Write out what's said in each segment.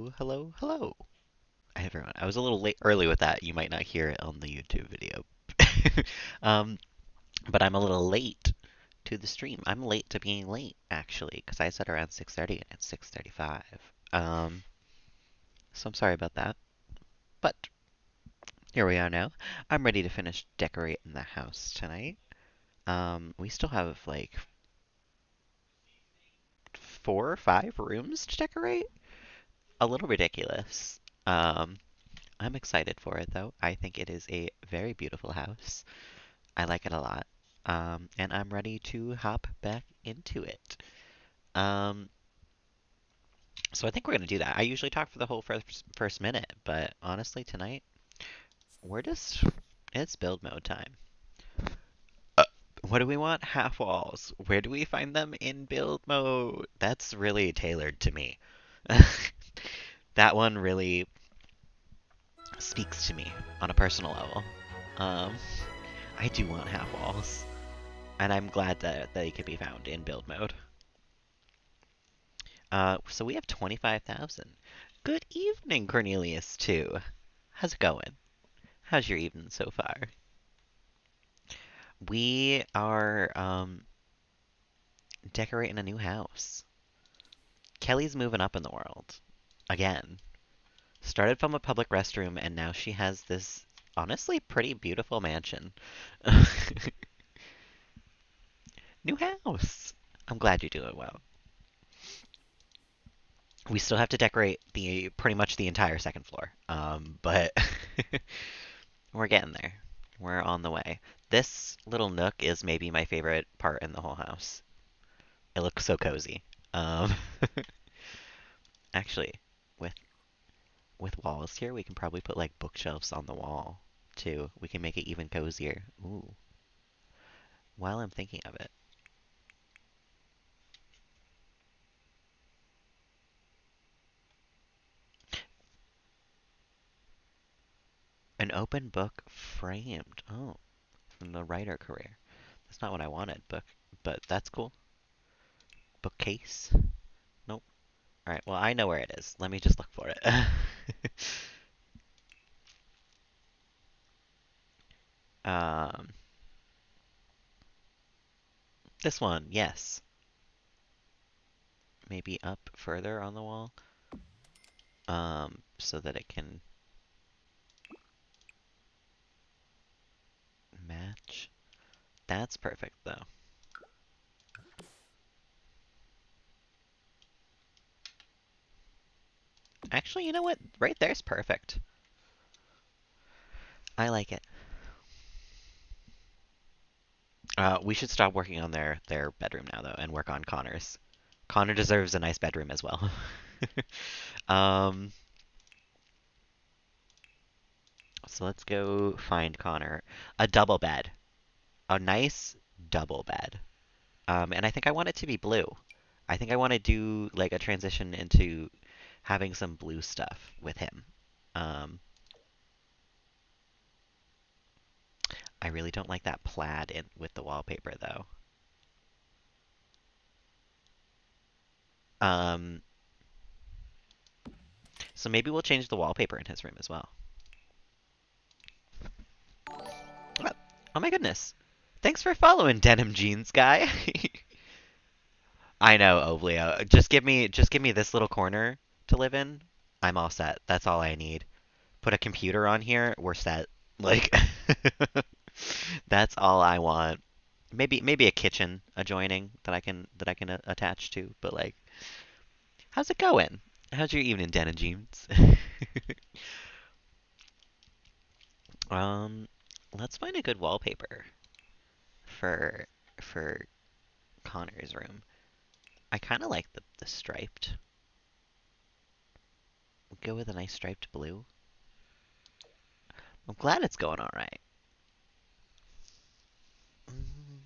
Hello, hello, everyone. I was a little late early with that. You might not hear it on the YouTube video. um, but I'm a little late to the stream. I'm late to being late, actually, because I said around 6:30 and it's 6:35. Um, so I'm sorry about that. But here we are now. I'm ready to finish decorating the house tonight. We still have like 4 or 5 rooms to decorate. A little ridiculous. Um, I'm excited for it though. I think it is a very beautiful house. I like it a lot. And I'm ready to hop back into it. Um, so I think we're gonna do that. I usually talk for the whole first minute, but honestly tonight we're just it's build mode time. Uh, what do we want? Half walls. Where do we find them in build mode? That's really tailored to me. That one really speaks to me on a personal level. Um, I do want half walls, and I'm glad that they can be found in build mode. So we have 25,000. Good evening, Cornelius, too. How's it going? How's your evening so far? We are decorating a new house. Kelly's moving up in the world. Again. Started from a public restroom, and now she has this honestly pretty beautiful mansion. New house. I'm glad you're doing well. We still have to decorate the pretty much the entire second floor. But we're getting there. We're on the way. This little nook is maybe my favorite part in the whole house. It looks so cozy. Um, actually, with walls here, we can probably put like bookshelves on the wall too. We can make it even cozier. Ooh, while I'm thinking of it, an open book framed. Oh, from the writer career. That's not what I wanted, book, but that's cool. Bookcase. Nope. All right. Well, I know where it is. Let me just look for it. um, this one. Yes. Maybe up further on the wall. So that it can match. That's perfect, though. Actually, you know what? Right there's perfect. I like it. We should stop working on their bedroom now, though, and work on Connor's. Connor deserves a nice bedroom as well. um, so let's go find Connor a double bed, a nice double bed. And I think I want it to be blue. I think I want to do like a transition into having some blue stuff with him. Um, I really don't like that plaid in with the wallpaper though. Um, so maybe we'll change the wallpaper in his room as well. Oh my goodness. Thanks for following Denim Jeans guy. I know, Oblio. Just give me this little corner to live in. I'm all set. That's all I need. Put a computer on here, we're set. Like that's all I want. Maybe a kitchen adjoining that I can attach to, but like how's it going? How's your evening, Denim Jeans? Um, let's find a good wallpaper for for Connor's room. I kind of like the striped. We'll go with a nice striped blue. I'm glad it's going all right. Mm,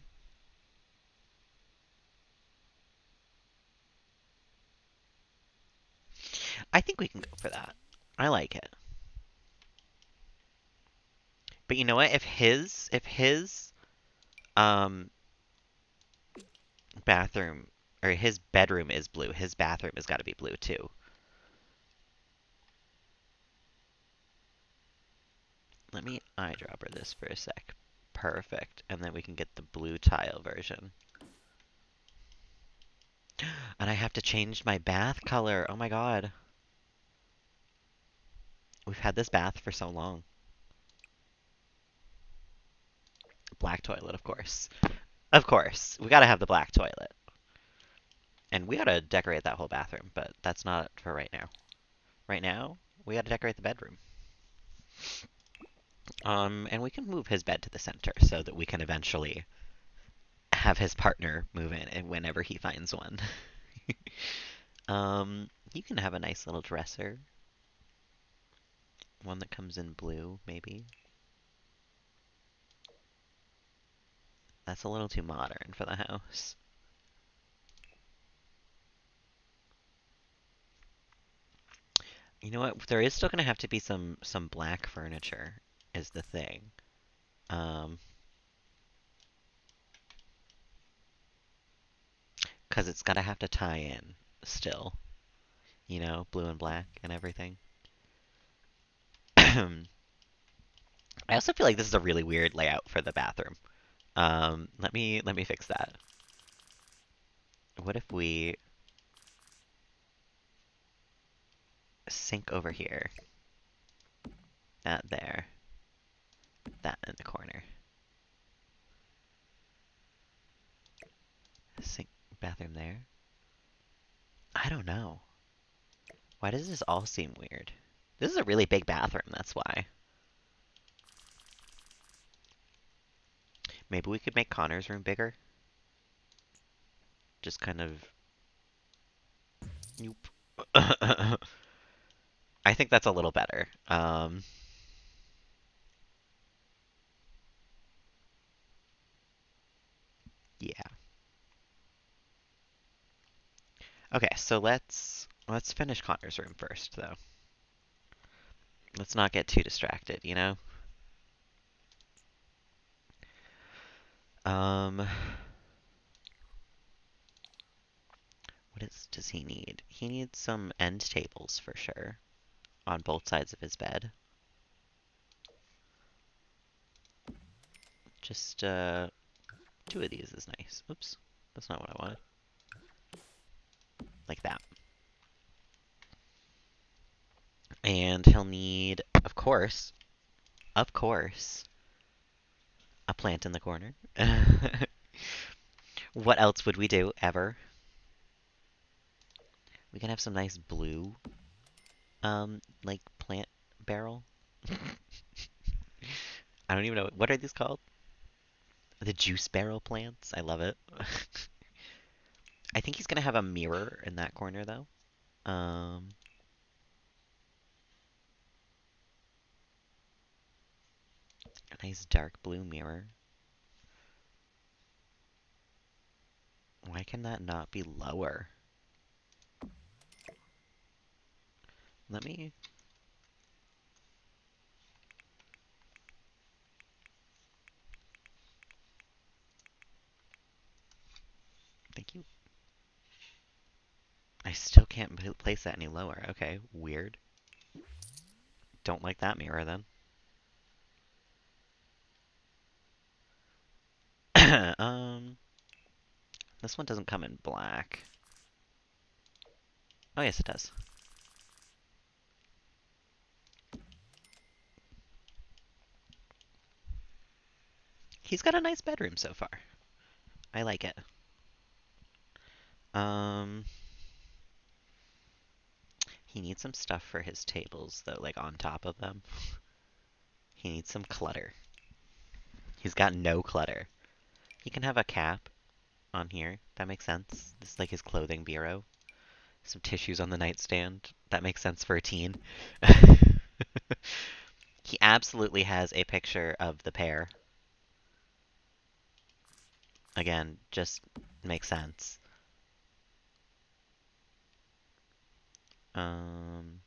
I think we can go for that. I like it. But you know what? If his um bathroom or his bedroom is blue, his bathroom has got to be blue too. Let me eyedropper this for a sec. Perfect. And then we can get the blue tile version. And I have to change my bath color. Oh my god. We've had this bath for so long. Black toilet, of course. Of course. We gotta have the black toilet. And we gotta decorate that whole bathroom, but that's not for right now. Right now, we gotta decorate the bedroom. And we can move his bed to the center so that we can eventually have his partner move in and whenever he finds one. You can have a nice little dresser. One that comes in blue, maybe. That's a little too modern for the house. You know what? There is still gonna have to be some black furniture, is the thing. Um, 'Cause it's gotta have to tie in still. You know, blue and black and everything. I also feel like this is a really weird layout for the bathroom. Let me fix that. What if we sink over here? That there. That in the corner. Sink bathroom there. I don't know. Why does this all seem weird? This is a really big bathroom, that's why. Maybe we could make Connor's room bigger? Just kind of... Nope. I think that's a little better. Yeah. Okay, so let's finish Connor's room first, though. Let's not get too distracted, you know? Um, does he need? He needs some end tables for sure on both sides of his bed. Just two of these is nice. Oops, that's not what I wanted. Like that. And he'll need, of course, a plant in the corner. What else would we do ever? We can have some nice blue, like plant barrel. I don't even know what are these called? The juice barrel plants. I love it. I think he's gonna have a mirror in that corner though. Um, a nice dark blue mirror. Why can that not be lower? Let me... Thank you. I still can't place that any lower. Okay, weird. Don't like that mirror then. um, this one doesn't come in black. Oh yes, it does. He's got a nice bedroom so far. I like it. Um, he needs some stuff for his tables though, like on top of them. He needs some clutter. He's got no clutter. He can have a cap on here. That makes sense. This is like his clothing bureau. Some tissues on the nightstand. That makes sense for a teen. He absolutely has a picture of the pair. Again, just makes sense. Um,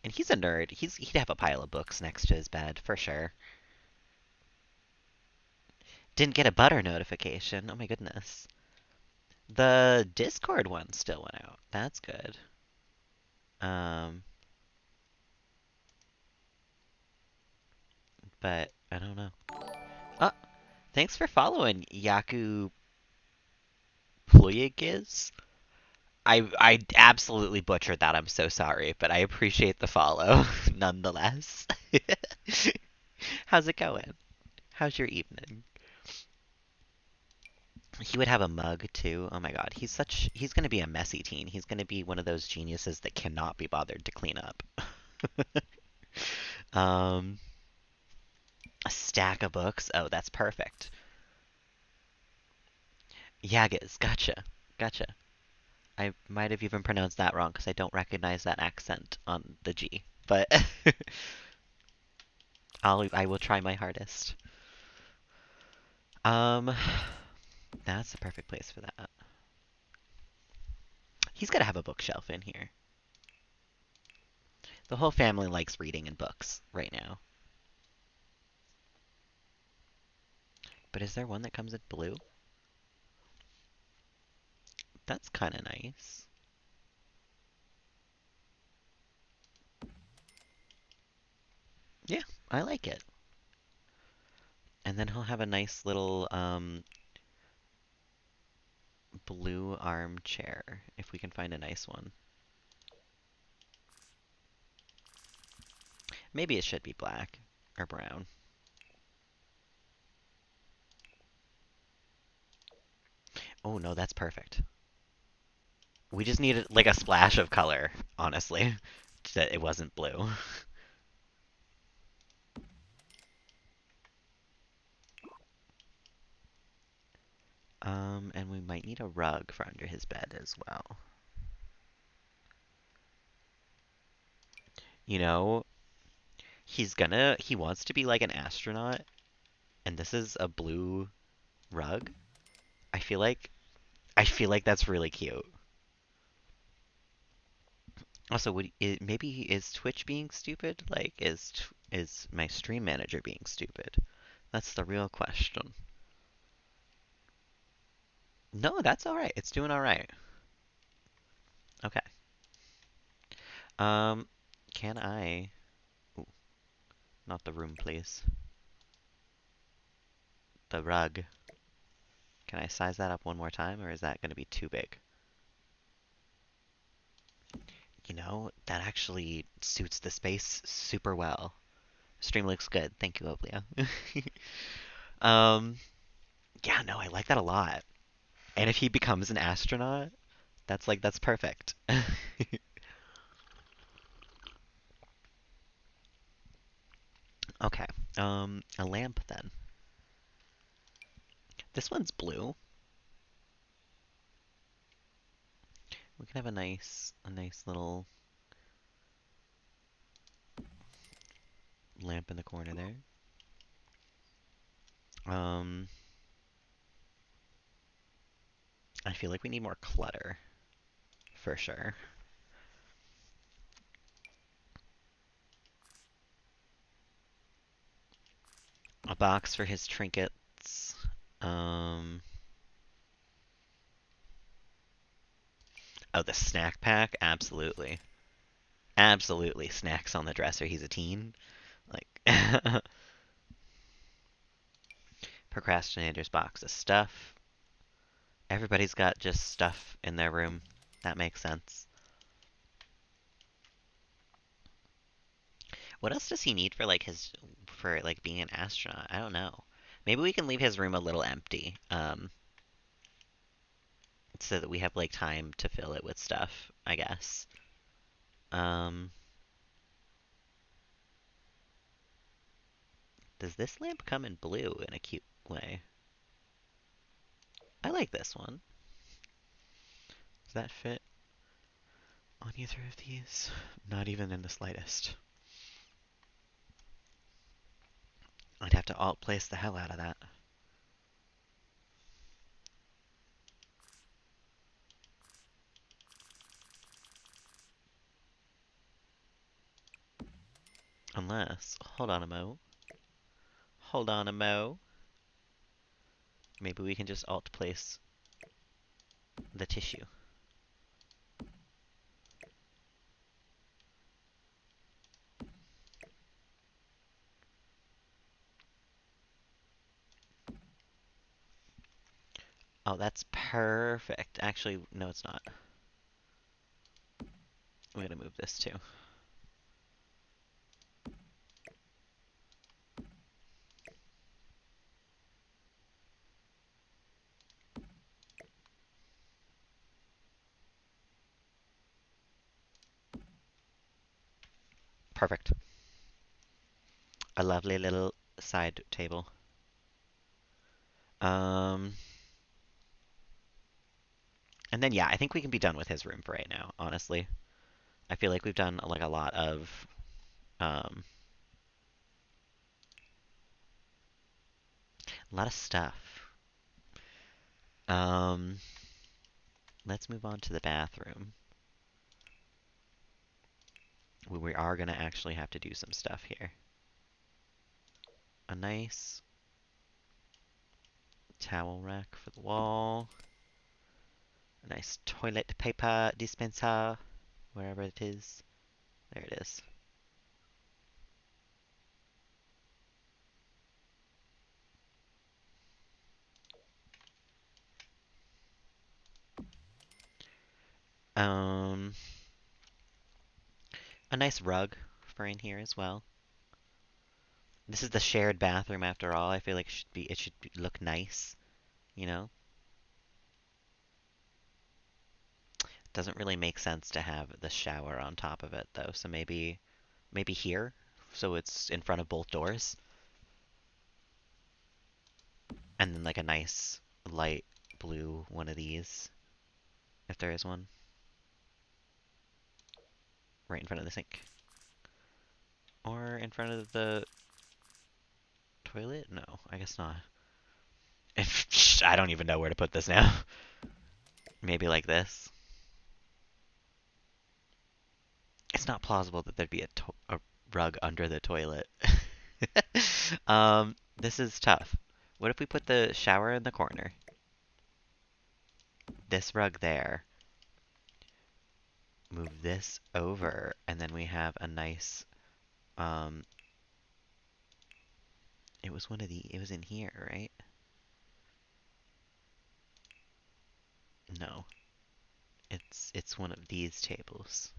and he's a nerd. He'd have a pile of books next to his bed for sure. Didn't get a butter notification. Oh my goodness. The Discord one still went out. That's good. Um, but I don't know. Oh, thanks for following, Yaku Pluyagiz. I absolutely butchered that. I'm so sorry, but I appreciate the follow nonetheless. How's it going? How's your evening? He would have a mug too. Oh my god, he's gonna be a messy teen. He's gonna be one of those geniuses that cannot be bothered to clean up. um, a stack of books. Oh, that's perfect. Yagas, gotcha, gotcha. I might have even pronounced that wrong because I don't recognize that accent on the G. But I will try my hardest. Um, that's the perfect place for that. He's gotta have a bookshelf in here. The whole family likes reading and books right now. But is there one that comes in blue? That's kind of nice. Yeah, I like it. And then he'll have a nice little blue armchair if we can find a nice one. Maybe it should be black or brown. Oh no, that's perfect. We just needed like a splash of color, honestly, that it wasn't blue. And we might need a rug for under his bed as well. You know, he wants to be like an astronaut, and this is a blue rug. I feel like, I feel like that's really cute. Also, maybe is Twitch being stupid? Like, is my stream manager being stupid? That's the real question. No, that's all right. It's doing all right. Okay. Um, can I? Ooh, not the room, please. The rug. Can I size that up one more time, or is that going to be too big? You know, that actually suits the space super well. Stream looks good. Thank you, Oblio. um, yeah, no, I like that a lot. And if he becomes an astronaut, that's perfect. Okay. A lamp then. This one's blue. We can have a nice little lamp in the corner there. Um, I feel like we need more clutter for sure. A box for his trinkets. Um, oh, the snack pack? Absolutely. Absolutely. Snacks on the dresser. He's a teen. Like, procrastinator's box of stuff. Everybody's got just stuff in their room. That makes sense. What else does he need for like being an astronaut? I don't know. Maybe we can leave his room a little empty, so that we have like time to fill it with stuff, I guess. Um, does this lamp come in blue in a cute way? I like this one. Does that fit on either of these? Not even in the slightest. I'd have to alt place the hell out of that. Unless, hold on a mo. Hold on a mo. Maybe we can just alt place the tissue. Oh, that's perfect. Actually, no, it's not. I'm gonna move this too. Perfect. A lovely little side table. Um, and then yeah, I think we can be done with his room for right now, honestly. I feel like we've done like um a lot of stuff. Um, let's move on to the bathroom. We are gonna actually have to do some stuff here. A nice towel rack for the wall. A nice toilet paper dispenser, wherever it is. There it is. Um, a nice rug for in here as well. This is the shared bathroom after all. I feel like it should look nice, you know? Doesn't really make sense to have the shower on top of it though. So maybe here so it's in front of both doors and then like a nice light blue one of these if there is one right in front of the sink or in front of the toilet? No, I guess not. If I don't even know where to put this now. Maybe like this. It's not plausible that there'd be a rug under the toilet. This is tough. What if we put the shower in the corner? This rug there. Move this over, and then we have a nice, um, it was in here, right? No, it's one of these tables.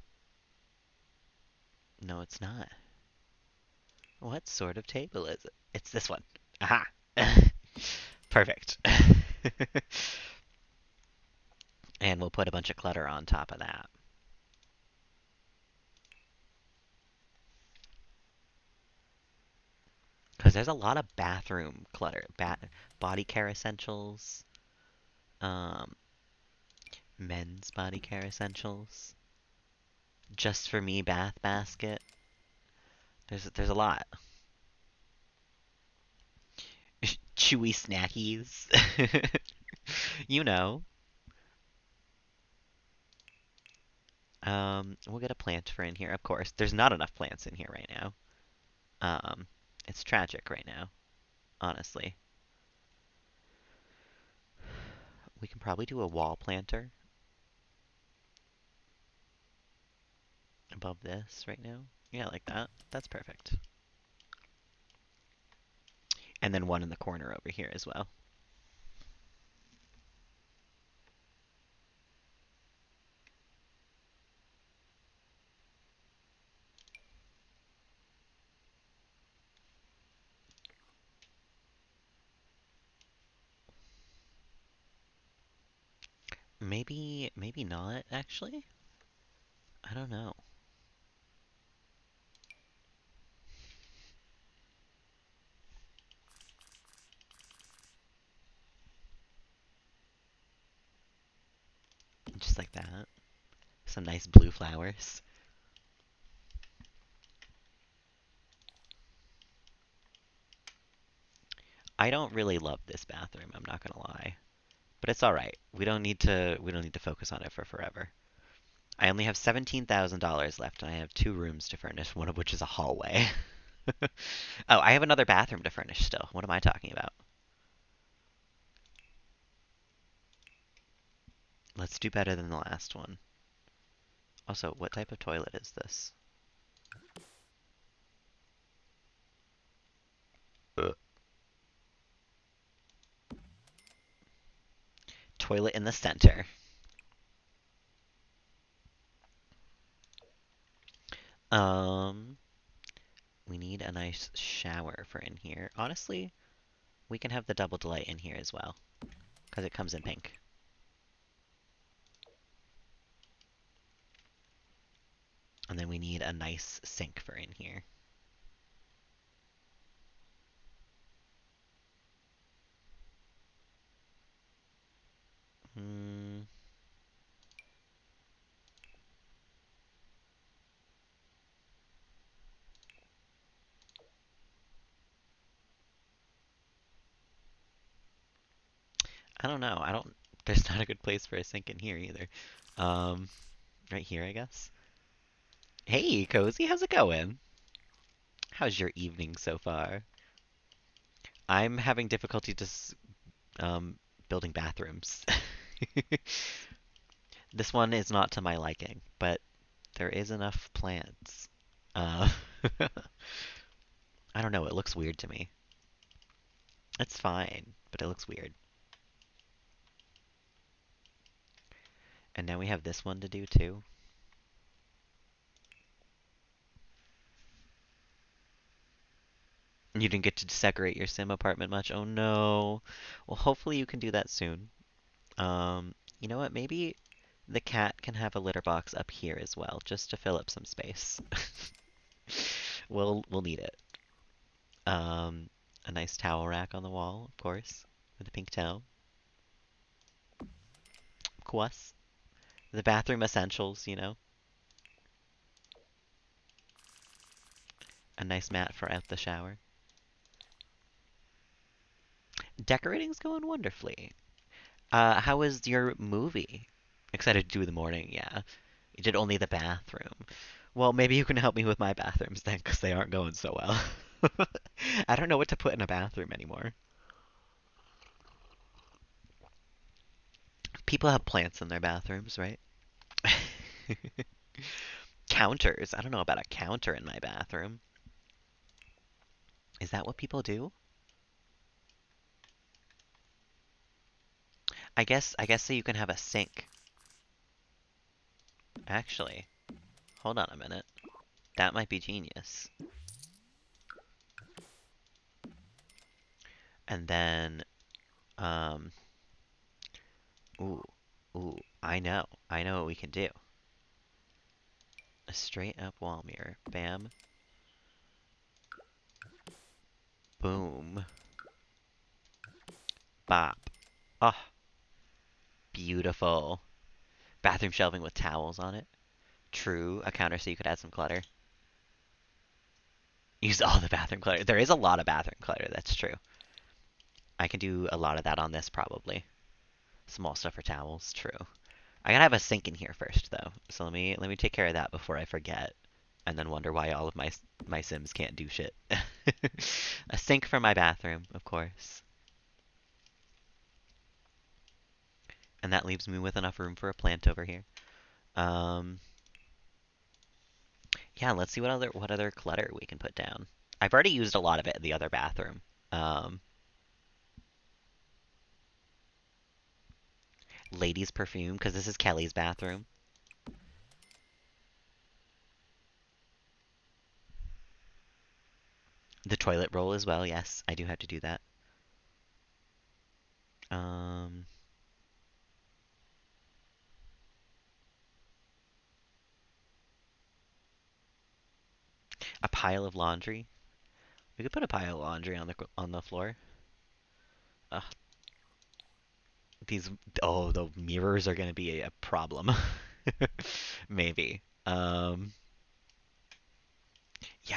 No, it's not. What sort of table is it? It's this one. Aha! Perfect. And we'll put a bunch of clutter on top of that. Because there's a lot of bathroom clutter. Body care essentials, um, men's body care essentials. Just for me bath basket. There's a lot. Chewy snackies. You know. We'll get a plant for in here, of course. There's not enough plants in here right now. Um, it's tragic right now, honestly. We can probably do a wall planter above this right now. Yeah, like that. That's perfect. And then one in the corner over here as well. Maybe not, actually. I don't know. Just like that. Some nice blue flowers. I don't really love this bathroom, I'm not gonna lie. But it's alright. We don't need to focus on it for forever. I only have $17,000 left and I have two rooms to furnish, one of which is a hallway. Oh, I have another bathroom to furnish still. What am I talking about? Let's do better than the last one. Also, what type of toilet is this? Ugh. toilet in the center. Um, we need a nice shower for in here. Honestly, we can have the double delight in here as well, because it comes in pink. And then we need a nice sink for in here. Hmm. I don't know. I don't. There's not a good place for a sink in here either. Um, right here, I guess. Hey, Cozy, how's it going? How's your evening so far? I'm having difficulty just building bathrooms. This one is not to my liking, but there is enough plants. Uh, I don't know. It looks weird to me. It's fine, but it looks weird. And now we have this one to do too. You didn't get to decorate your sim apartment much. Oh no. Well, hopefully you can do that soon. You know what? Maybe the cat can have a litter box up here as well, just to fill up some space. We'll need it. Um, a nice towel rack on the wall, of course, with a pink towel. Of course. The bathroom essentials, you know. A nice mat for out the shower. Decorating's going wonderfully. How was your movie? Excited to do the morning, yeah. You did only the bathroom. Well, maybe you can help me with my bathrooms then, because they aren't going so well. I don't know what to put in a bathroom anymore. People have plants in their bathrooms, right? Counters. I don't know about a counter in my bathroom. Is that what people do? I guess so you can have a sink. Actually, hold on a minute. That might be genius. And then, um, ooh, I know. I know what we can do. A straight up wall mirror. Bam. Boom. Bop. Oh, beautiful. Bathroom shelving with towels on it. True. A counter so you could add some clutter. Use all the bathroom clutter. There is a lot of bathroom clutter, that's true. I can do a lot of that on this probably. Small stuff for towels, true. I gotta have a sink in here first though. So let me take care of that before I forget and then wonder why all of my Sims can't do shit. A sink for my bathroom, of course. And that leaves me with enough room for a plant over here. Um, yeah, let's see what other clutter we can put down. I've already used a lot of it in the other bathroom. Um, ladies' perfume, because this is Kelly's bathroom. The toilet roll as well, yes, I do have to do that. Um, a pile of laundry. We could put a pile of laundry on the floor. Ugh, these the mirrors are gonna be a problem. Maybe. Yeah,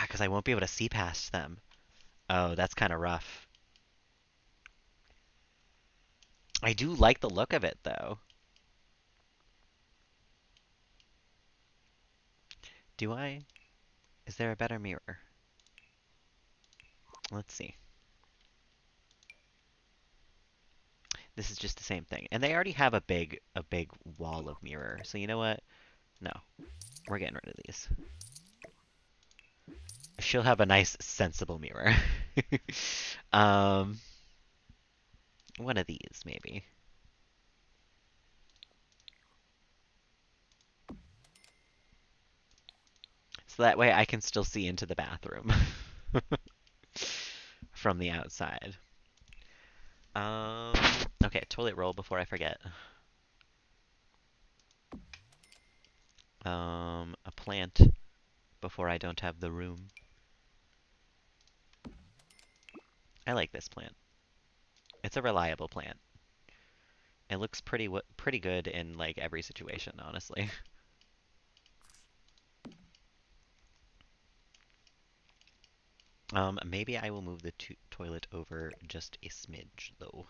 because I won't be able to see past them. Oh, that's kind of rough. I do like the look of it though. Do I? Is there a better mirror? Let's see. This is just the same thing. And they already have a big wall of mirror. So you know what? No. We're getting rid of these. She'll have a nice sensible mirror. um One of these maybe. So that way I can still see into the bathroom from the outside. Um, okay, toilet roll before I forget. A plant before I don't have the room. I like this plant. It's a reliable plant. It looks pretty good in like every situation, honestly. Maybe I will move the toilet over just a smidge though.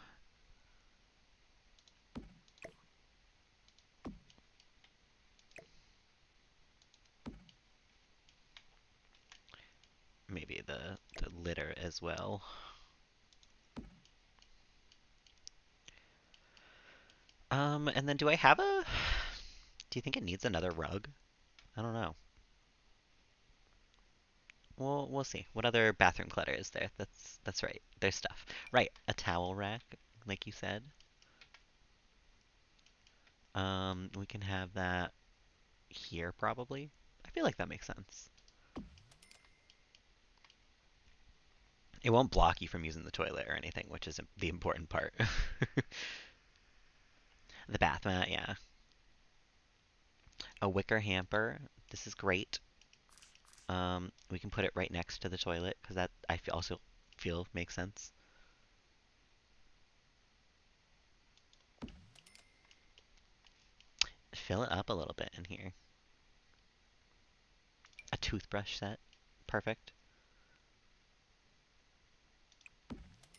Maybe the litter as well. And then do I have a... Do you think it needs another rug? I don't know. Well, we'll see. What other bathroom clutter is there? That's right. There's stuff. Right, a towel rack, like you said. We can have that here probably. I feel like that makes sense. It won't block you from using the toilet or anything, which is the important part. The bath mat, yeah. A wicker hamper. This is great. We can put it right next to the toilet because that also feel makes sense. Fill it up a little bit in here. A toothbrush set. Perfect.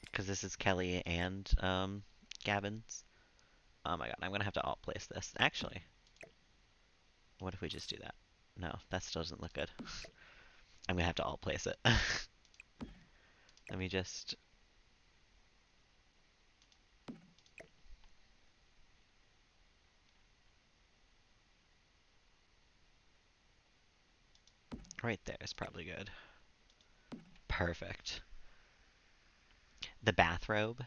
Because this is Kelly and Gavin's. Oh my god, I'm gonna have to alt place this. Actually, what if we just do that? No, that still doesn't look good. I'm gonna have to alt place it. Let me just... Right there is probably good. Perfect. The bathrobe.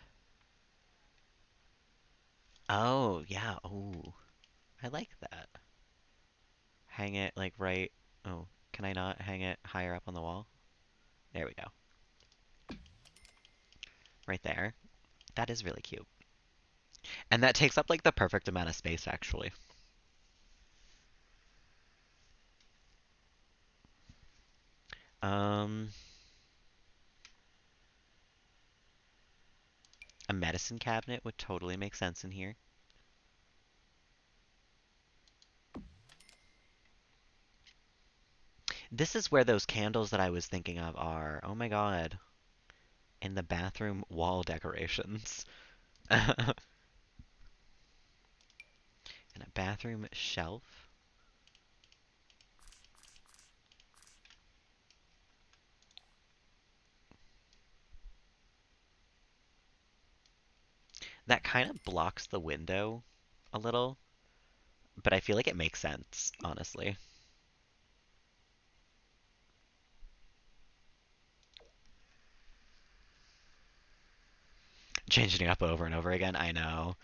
Oh, yeah. Oh, I like that. Hang it like right... Oh, can I not hang it higher up on the wall? There we go. Right there. That is really cute. And that takes up like the perfect amount of space, actually. Um, a medicine cabinet would totally make sense in here. This is where those candles that I was thinking of are. Oh my god. In the bathroom wall decorations. And a bathroom shelf. That kind of blocks the window a little, but I feel like it makes sense, honestly. Changing it up over and over again, I know.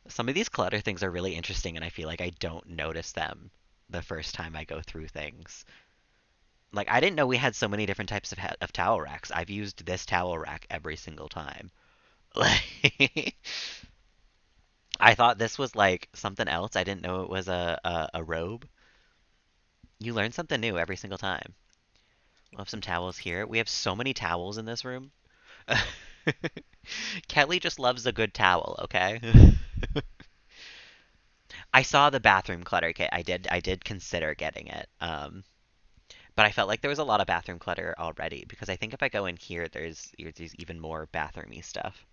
Some of these clutter things are really interesting, and I feel like I don't notice them the first time I go through things. Like, I didn't know we had so many different types of towel racks. I've used this towel rack every single time. Like, I thought this was like something else. I didn't know it was a robe. You learn something new every single time. We'll have some towels here. We have so many towels in this room. Kelly just loves a good towel, okay? I saw the bathroom clutter kit. I did consider getting it. But I felt like there was a lot of bathroom clutter already because I think if I go in here, there's even more bathroomy stuff.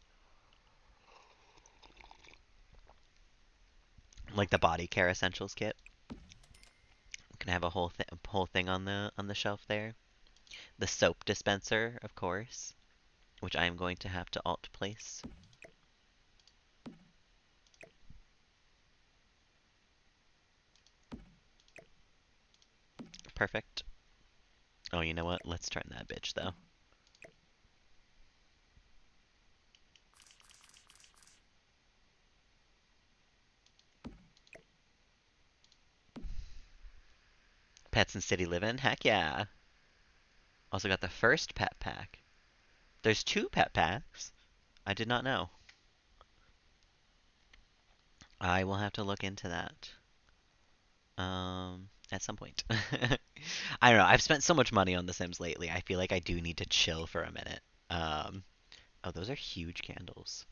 Like the body care essentials kit. We can have a whole thing on the shelf there. The soap dispenser, of course, which I am going to have to alt place. Perfect. Oh, you know what? Let's turn that bitch though. Pets in City Living? Heck yeah. Also got the first pet pack. There's two pet packs. I did not know. I will have to look into that. At some point. I don't know. I've spent so much money on The Sims lately. I feel like I do need to chill for a minute. Um, oh, those are huge candles.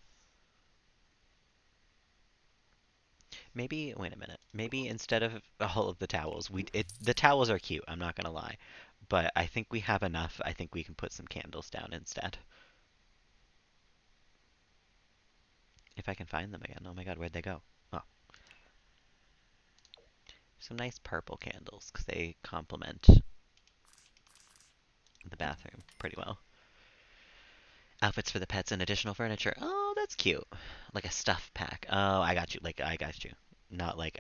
Maybe, wait a minute. Maybe instead of all of the towels, the towels are cute, I'm not gonna lie. But I think we have enough. I think we can put some candles down instead. If I can find them again. Oh my god, where'd they go? Oh, some nice purple candles because they complement the bathroom pretty well. Outfits for the pets and additional furniture. Oh, that's cute. Like a stuff pack. Oh, I got you. Like I got you. Not like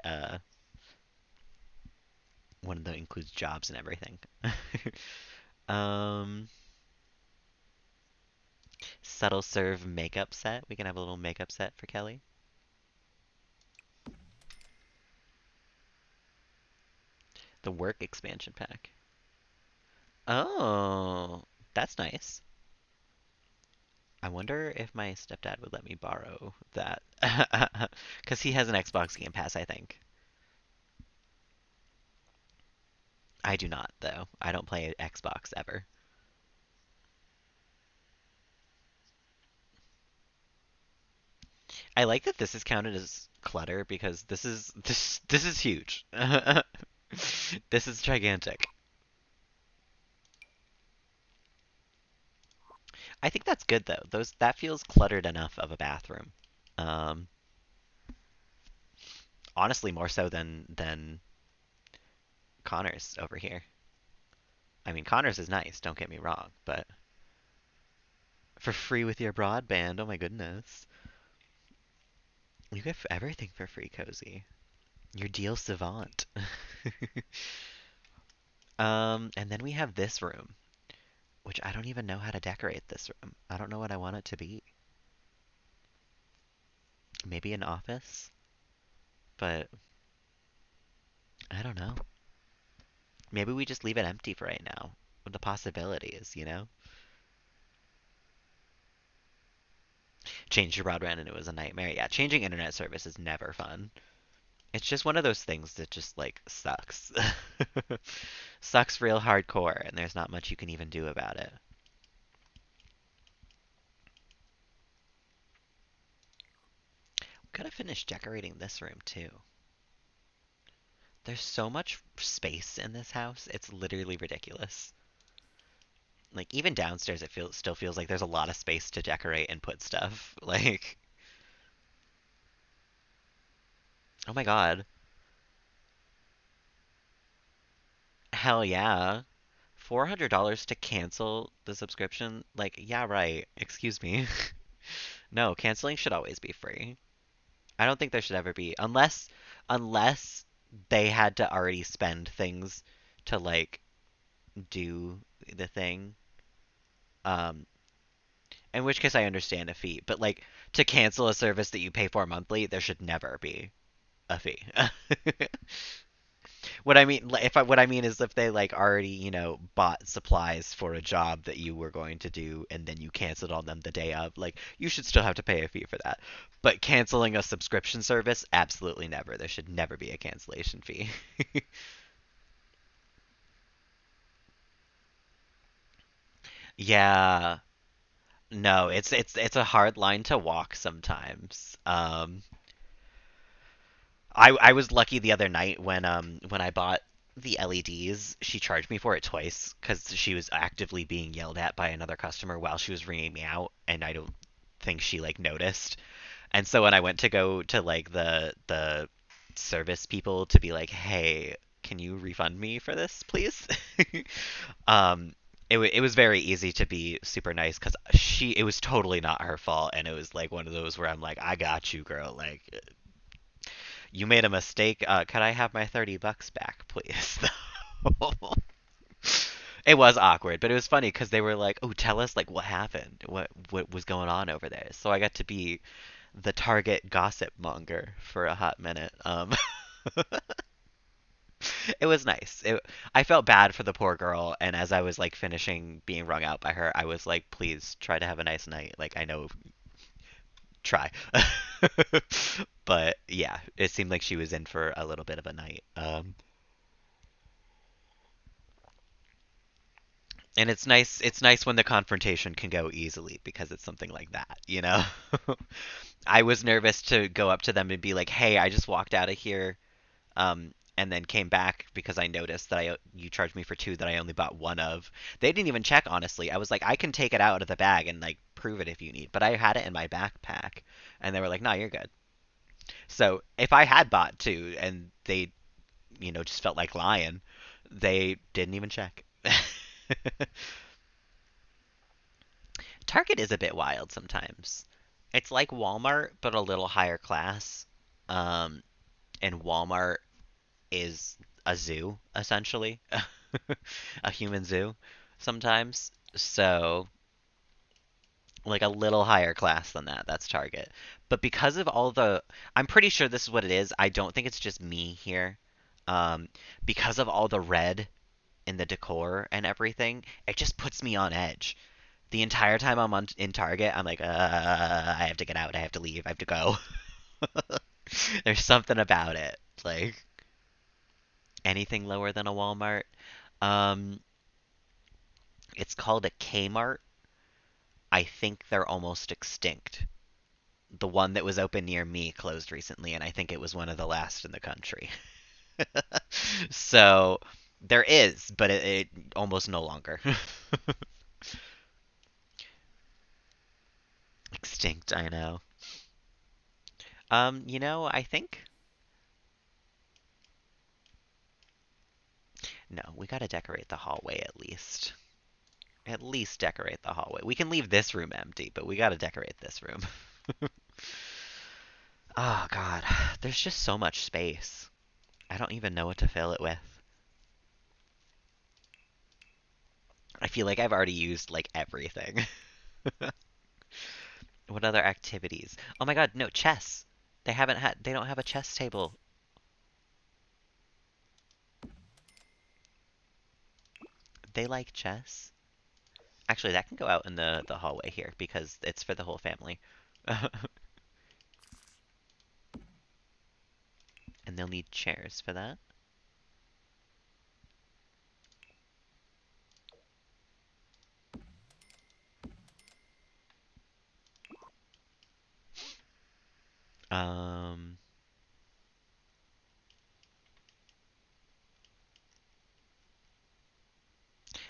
one that includes jobs and everything. um, Subtle serve makeup set. We can have a little makeup set for Kelly. The work expansion pack. Oh, that's nice. I wonder if my stepdad would let me borrow that. Because he has an Xbox Game Pass, I think. I do not, though. I don't play Xbox ever. I like that this is counted as clutter because this is huge. This is gigantic. I think that's good though. Those that feels cluttered enough of a bathroom. Um, Honestly, more so than Connor's over here. I mean, Connor's is nice. Don't get me wrong, but for free with your broadband, oh my goodness, you get everything for free, Cozy. Your deal savant. And then we have this room, which I don't even know how to decorate this room. I don't know what I want it to be. Maybe an office, but I don't know. Maybe we just leave it empty for right now. With the possibilities, you know? Change your broadband and it was a nightmare. Yeah, changing internet service is never fun. It's just one of those things that just like sucks. Sucks real hardcore, and there's not much you can even do about it. Could have finished decorating this room too. There's so much space in this house. It's literally ridiculous. Like even downstairs it still feels like there's a lot of space to decorate and put stuff. Like, oh my god. Hell yeah. $400 to cancel the subscription? Like, yeah, right. Excuse me. No, canceling should always be free. I don't think there should ever be unless they had to already spend things to like do the thing. Um, in which case I understand a fee, but like to cancel a service that you pay for monthly, there should never be a fee. What I mean is if they like already, bought supplies for a job that you were going to do and then you canceled on them the day of, like you should still have to pay a fee for that. But canceling a subscription service, absolutely never. There should never be a cancellation fee. Yeah. No, it's a hard line to walk sometimes. I was lucky the other night when I bought the LEDs, she charged me for it twice because she was actively being yelled at by another customer while she was ringing me out, and I don't think she like noticed. And so when I went to go to like the service people to be like, "Hey, can you refund me for this, please?" um, it was very easy to be super nice because it was totally not her fault, and it was like one of those where I'm like, "I got you, girl. Like, you made a mistake. Could I have my $30 back, please?" It was awkward, but it was funny because they were like, "Oh, tell us like what happened, what was going on over there." So I got to be the target gossip monger for a hot minute. It was nice. I felt bad for the poor girl, and as I was like finishing being wrung out by her, I was like, please try to have a nice night. Like I know, try. But yeah, it seemed like she was in for a little bit of a night. And it's nice when the confrontation can go easily because it's something like that, you know? I was nervous to go up to them and be like, "Hey, I just walked out of here, and then came back because I noticed that you charged me for two that I only bought one of." They didn't even check, honestly. I was like, "I can take it out of the bag and like prove it if you need," but I had it in my backpack, and they were like, "No, you're good." So if I had bought two and they, just felt like lying, they didn't even check. Target is a bit wild sometimes. It's like Walmart, but a little higher class. Um, and Walmart is a zoo, essentially, a human zoo sometimes. So, like a little higher class than that, that's Target. But because of all I'm pretty sure this is what it is. I don't think it's just me here. Um, because of all the red in the decor and everything, it just puts me on edge. The entire time in Target, I'm like, I have to get out. I have to leave. I have to go. There's something about it. Like anything lower than a Walmart. Um, it's called a Kmart. I think they're almost extinct. The one that was open near me closed recently, and I think it was one of the last in the country. So there is, but it almost no longer. Extinct, I know. I think no, we gotta decorate the hallway at least. At least decorate the hallway. We can leave this room empty, but we gotta decorate this room. Oh God, there's just so much space. I don't even know what to fill it with. I feel like I've already used like everything. What other activities? Oh my God, no, chess. They don't have a chess table. They like chess. Actually, that can go out in the hallway here because it's for the whole family. And they'll need chairs for that. Um,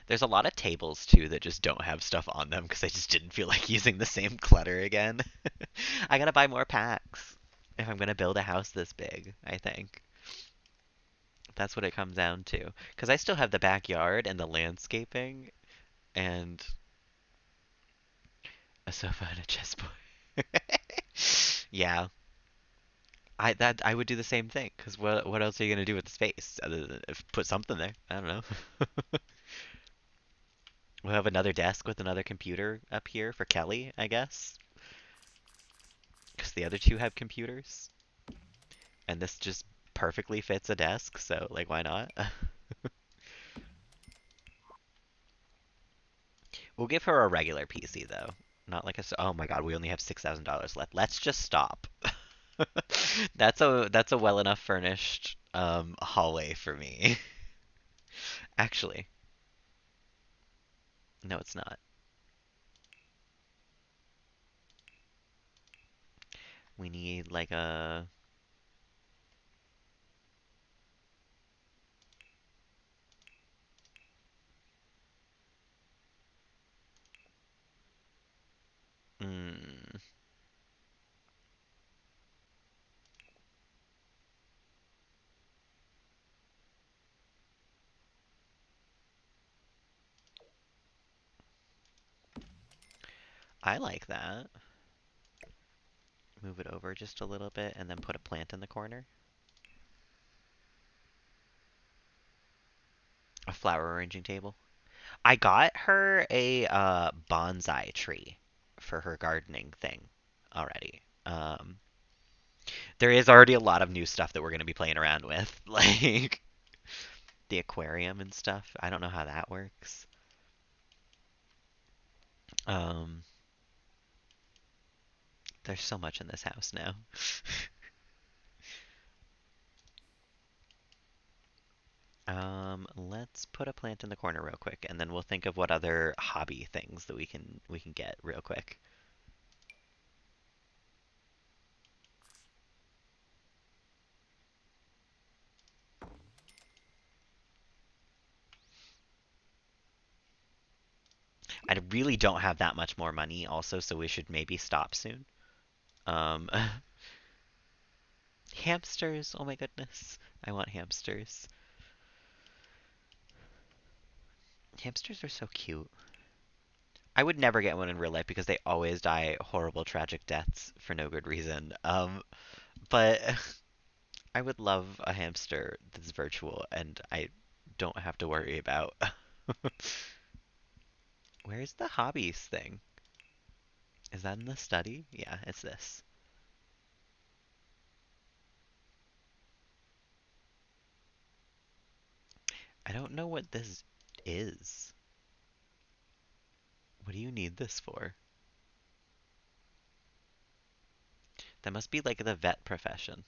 there's a lot of tables too that just don't have stuff on them because I just didn't feel like using the same clutter again. I gotta buy more packs if I'm gonna build a house this big, I think. That's what it comes down to. Because I still have the backyard and the landscaping and a sofa and a chessboard. Yeah, I would do the same thing. Because what else are you gonna do with the space other than put something there? I don't know. We'll have another desk with another computer up here for Kelly, I guess. Because the other two have computers, and this just perfectly fits a desk. So like, why not? We'll give her a regular PC though, not like a. Oh my God, we only have $6,000 left. Let's just stop. That's a well enough furnished hallway for me. Actually, no, it's not. We need like a. Mm, I like that. Move it over just a little bit and then put a plant in the corner. A flower arranging table. I got her a bonsai tree for her gardening thing already. There is already a lot of new stuff that we're going to be playing around with. Like, the aquarium and stuff. I don't know how that works. Um, there's so much in this house now. Let's put a plant in the corner real quick, and then we'll think of what other hobby things that we can get real quick. I really don't have that much more money also, so we should maybe stop soon. Um, hamsters, oh my goodness. I want hamsters. Hamsters are so cute. I would never get one in real life because they always die horrible, tragic deaths for no good reason. But I would love a hamster that's virtual and I don't have to worry about. Where's the hobbies thing? Is that in the study? Yeah, it's this. I don't know what this is. What do you need this for? That must be like the vet profession,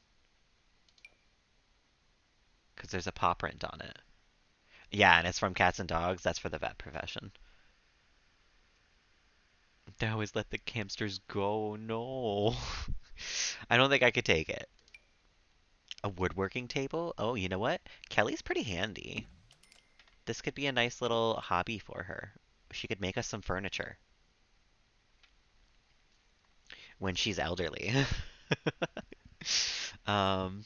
because there's a paw print on it. Yeah, and it's from cats and dogs. That's for the vet profession. They always let the hamsters go. No. I don't think I could take it. A woodworking table? Oh, you know what? Kelly's pretty handy. This could be a nice little hobby for her. She could make us some furniture when she's elderly. um,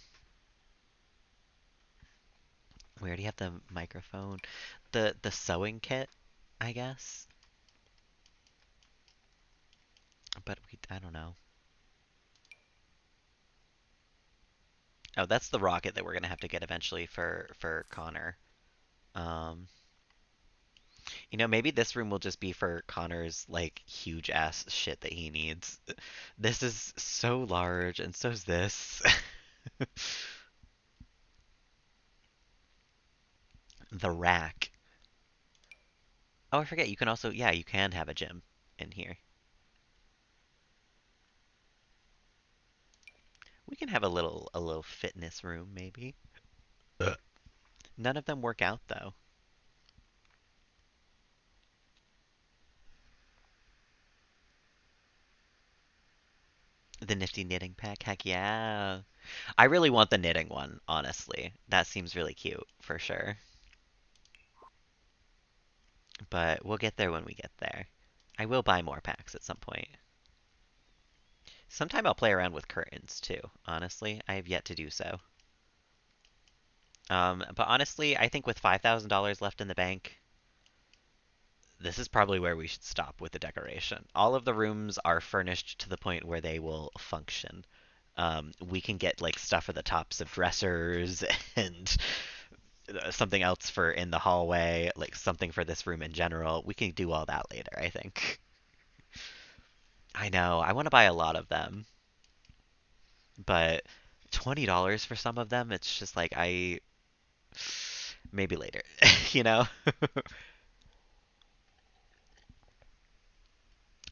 we already have the microphone. The sewing kit, I guess. But I don't know. Oh, that's the rocket that we're gonna have to get eventually for Connor. Um, maybe this room will just be for Connor's like huge ass shit that he needs. This is so large, and so's this. The rack. Oh, I forget. You can also, yeah, you can have a gym in here. We can have a little fitness room maybe. None of them work out though. The nifty knitting pack. Heck yeah. I really want the knitting one, honestly. That seems really cute for sure. But we'll get there when we get there. I will buy more packs at some point. Sometime I'll play around with curtains too. Honestly, I have yet to do so. But honestly, I think with $5,000 left in the bank, this is probably where we should stop with the decoration. All of the rooms are furnished to the point where they will function. We can get like stuff for the tops of dressers and something else for in the hallway, like something for this room in general. We can do all that later, I think. I know. I want to buy a lot of them, but $20 for some of them, it's just like I maybe later, you know?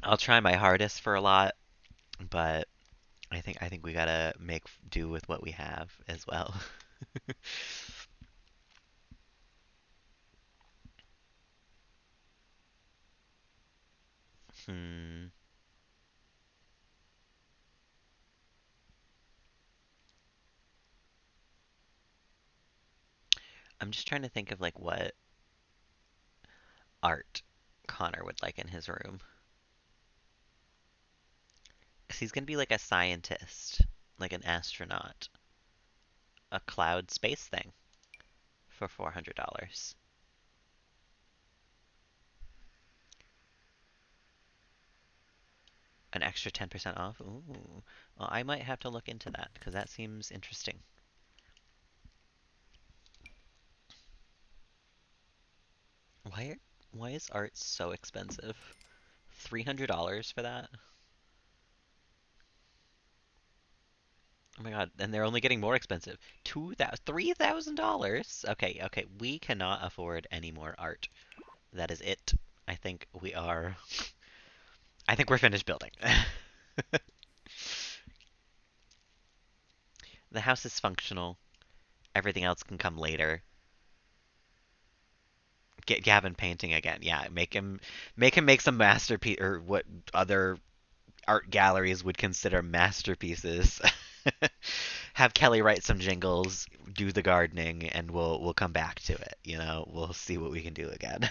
I'll try my hardest for a lot, but I think we gotta make do with what we have as well. Hmm. I'm just trying to think of like what art Connor would like in his room. 'Cause he's gonna be like a scientist, like an astronaut, a cloud space thing for $400. An extra 10% off? Ooh. Well, I might have to look into that because that seems interesting. Why why is art so expensive? $300 for that? Oh my God, and they're only getting more expensive. $3,000? Okay, okay, we cannot afford any more art. That is it. I think we are. I think we're finished building. The house is functional. Everything else can come later. Get Gavin painting again. Yeah, make him make some masterpiece or what other art galleries would consider masterpieces. Have Kelly write some jingles, do the gardening, and we'll come back to it. We'll see what we can do again.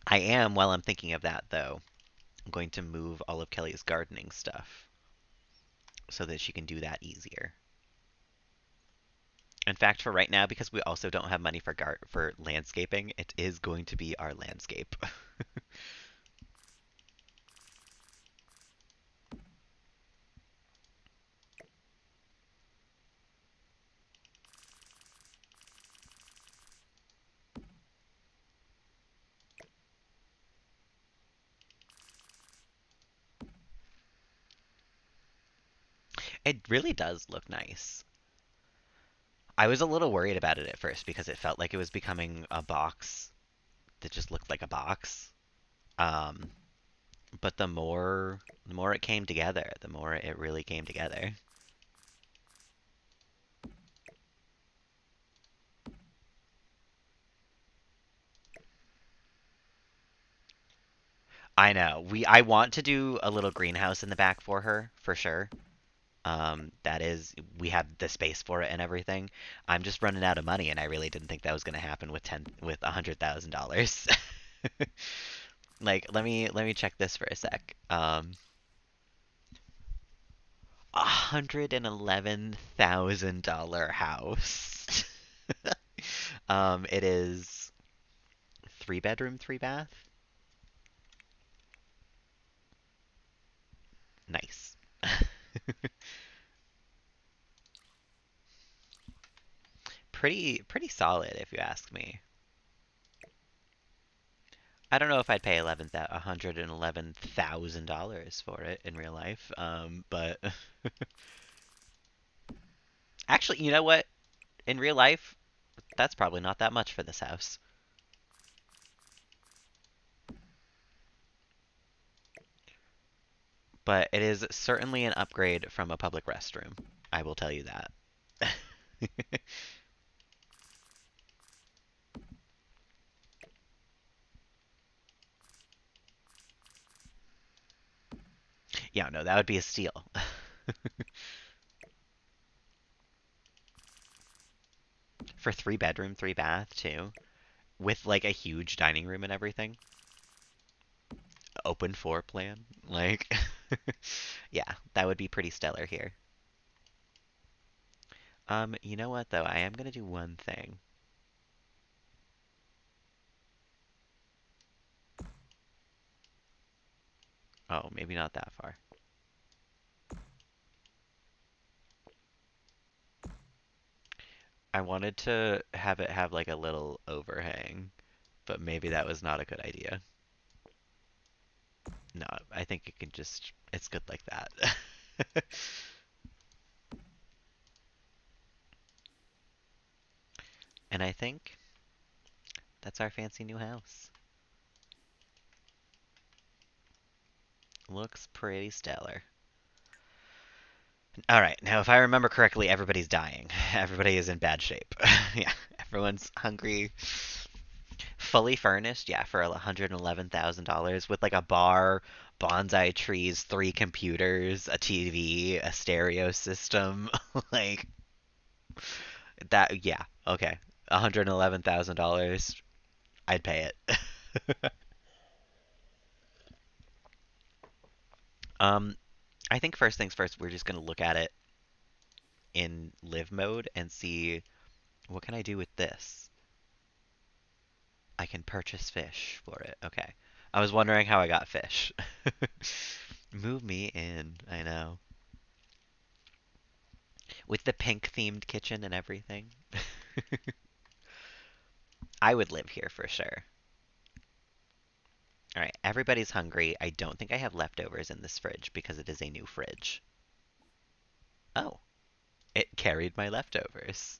I am, while I'm thinking of that though, I'm going to move all of Kelly's gardening stuff so that she can do that easier. In fact, for right now, because we also don't have money for landscaping, it is going to be our landscape. It really does look nice. I was a little worried about it at first because it felt like it was becoming a box that just looked like a box. Um, but the more it came together, the more it really came together. I know. I want to do a little greenhouse in the back for her, for sure. That is, we have the space for it and everything. I'm just running out of money, and I really didn't think that was going to happen with $100,000. Like, let me check this for a sec. $111,000 house. It is 3 bedroom, 3 bath. Nice. Pretty solid, if you ask me. I don't know if I'd pay $111,000 for it in real life. But actually, you know what? In real life, that's probably not that much for this house. But it is certainly an upgrade from a public restroom. I will tell you that. Yeah, no, that would be a steal. For 3 bedroom, 3 bath too, with like a huge dining room and everything. Open floor plan. Like, yeah, that would be pretty stellar here. You know what though? I am gonna do one thing. Oh, maybe not that far. I wanted to have it have like a little overhang, but maybe that was not a good idea. No, I think it can just, it's good like that. And I think that's our fancy new house. Looks pretty stellar. All right, now if I remember correctly, everybody's dying. Everybody is in bad shape. Yeah, everyone's hungry. Fully furnished, yeah, for $111,000 with like a bar, bonsai trees, 3 computers, a TV, a stereo system. Like that, yeah, okay. $111,000, I'd pay it. Um, I think first things first, we're just gonna look at it in live mode and see what can I do with this. I can purchase fish for it. Okay. I was wondering how I got fish. Move me in. I know. With the pink themed kitchen and everything. I would live here for sure. All right, everybody's hungry. I don't think I have leftovers in this fridge because it is a new fridge. Oh, it carried my leftovers,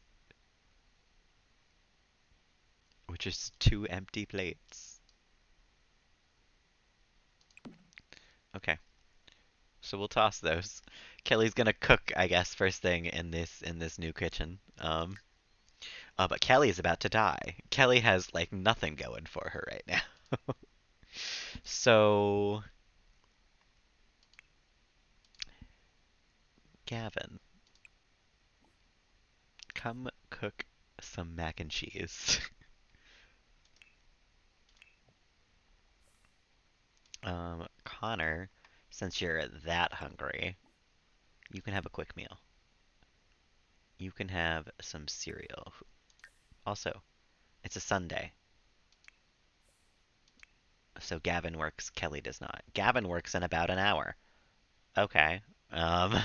which is two empty plates. Okay, so we'll toss those. Kelly's gonna cook, I guess, first thing in this new kitchen. But Kelly is about to die. Kelly has like nothing going for her right now. So, Gavin, come cook some mac and cheese. Connor, since you're that hungry, you can have a quick meal. You can have some cereal. Also, it's a Sunday, so Gavin works, Kelly does not. Gavin works in about an hour. Okay. Um,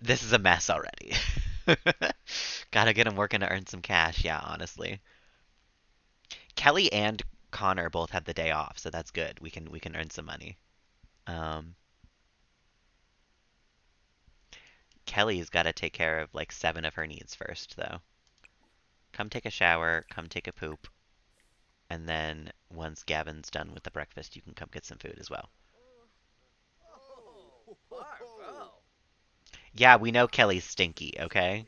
this is a mess already. Gotta get him working to earn some cash, yeah, honestly. Kelly and Connor both had the day off, so that's good. We can earn some money. Um, Kelly's got to take care of like seven of her needs first, though. Come take a shower, come take a poop, and then once Gavin's done with the breakfast, you can come get some food as well. Yeah, we know Kelly's stinky, okay?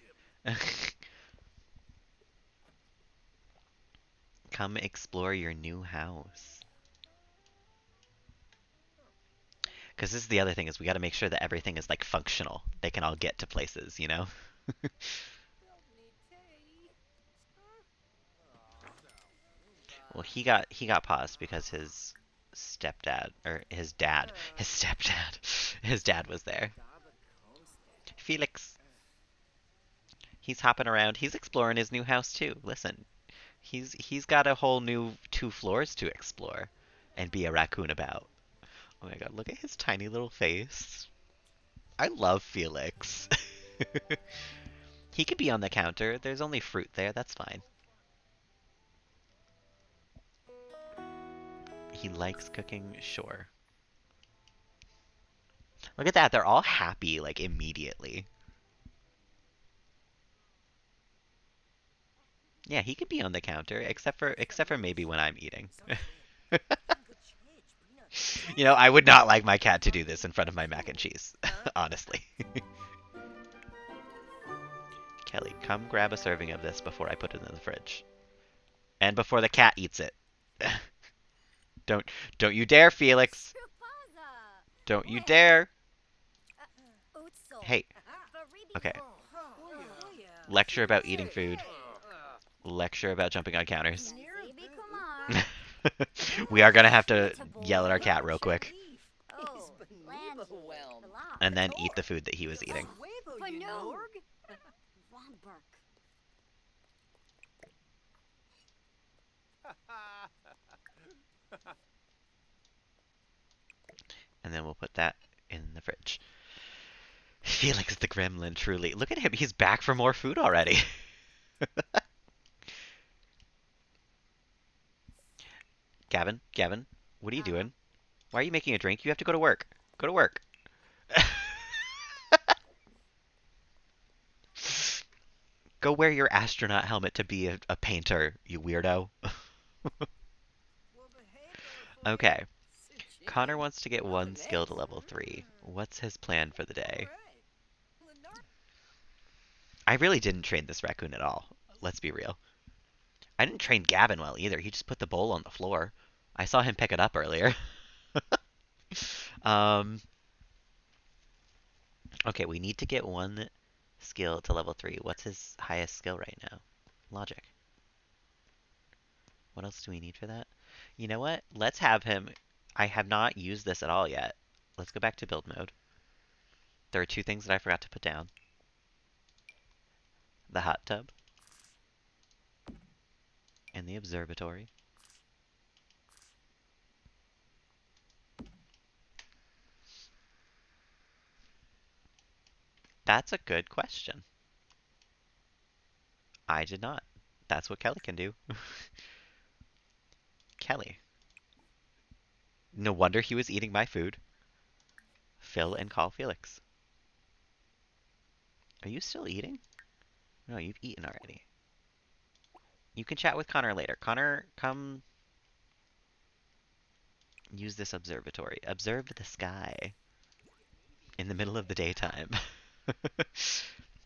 Come explore your new house. Because this is the other thing is we got to make sure that everything is like functional. They can all get to places, you know? Well, he got paused because his stepdad or his stepdad, his dad was there. Felix, he's hopping around. He's exploring his new house too. Listen, he's got a whole new two floors to explore and be a raccoon about. Oh my god, look at his tiny little face. I love Felix. He could be on the counter. There's only fruit there. That's fine. He likes cooking, sure. Look at that. They're all happy like immediately. Yeah, he could be on the counter, except for maybe when I'm eating. You know, I would not like my cat to do this in front of my mac and cheese, honestly. Kelly, come grab a serving of this before I put it in the fridge. And before the cat eats it. Don't don't you dare, Felix. Don't you dare. Hey. Okay. Lecture about eating food. Lecture about jumping on counters. We are gonna have to yell at our cat real quick. And then eat the food that he was eating. And then we'll put that in the fridge. Felix the Gremlin, truly. Look at him, he's back for more food already. Gavin, what are you doing? Why are you making a drink? You have to go to work. Go to work. Go wear your astronaut helmet to be a painter, you weirdo. Okay. Connor wants to get one skill to level 3. What's his plan for the day? I really didn't train this raccoon at all. Let's be real. I didn't train Gavin well either. He just put the bowl on the floor. I saw him pick it up earlier. um, okay, we need to get one skill to level 3. What's his highest skill right now? Logic. What else do we need for that? You know what? Let's have him. I have not used this at all yet. Let's go back to build mode. There are two things that I forgot to put down. The hot tub and the observatory. That's a good question. I did not. That's what Kelly can do. Kelly. No wonder he was eating my food. Fill and call Felix. Are you still eating? No, you've eaten already. You can chat with Connor later. Connor, come use this observatory. Observe the sky in the middle of the daytime.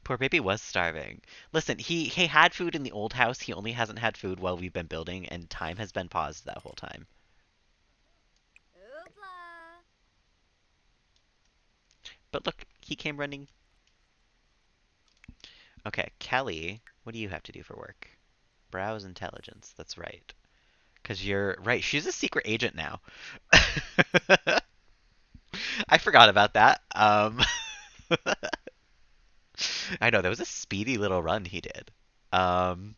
Poor baby was starving. Listen, he had food in the old house. He only hasn't had food while we've been building, and time has been paused that whole time. But look, he came running. Okay, Kelly, what do you have to do for work? Browse intelligence. That's right. Because you're right. She's a secret agent now. I forgot about that. I know that was a speedy little run he did. Um,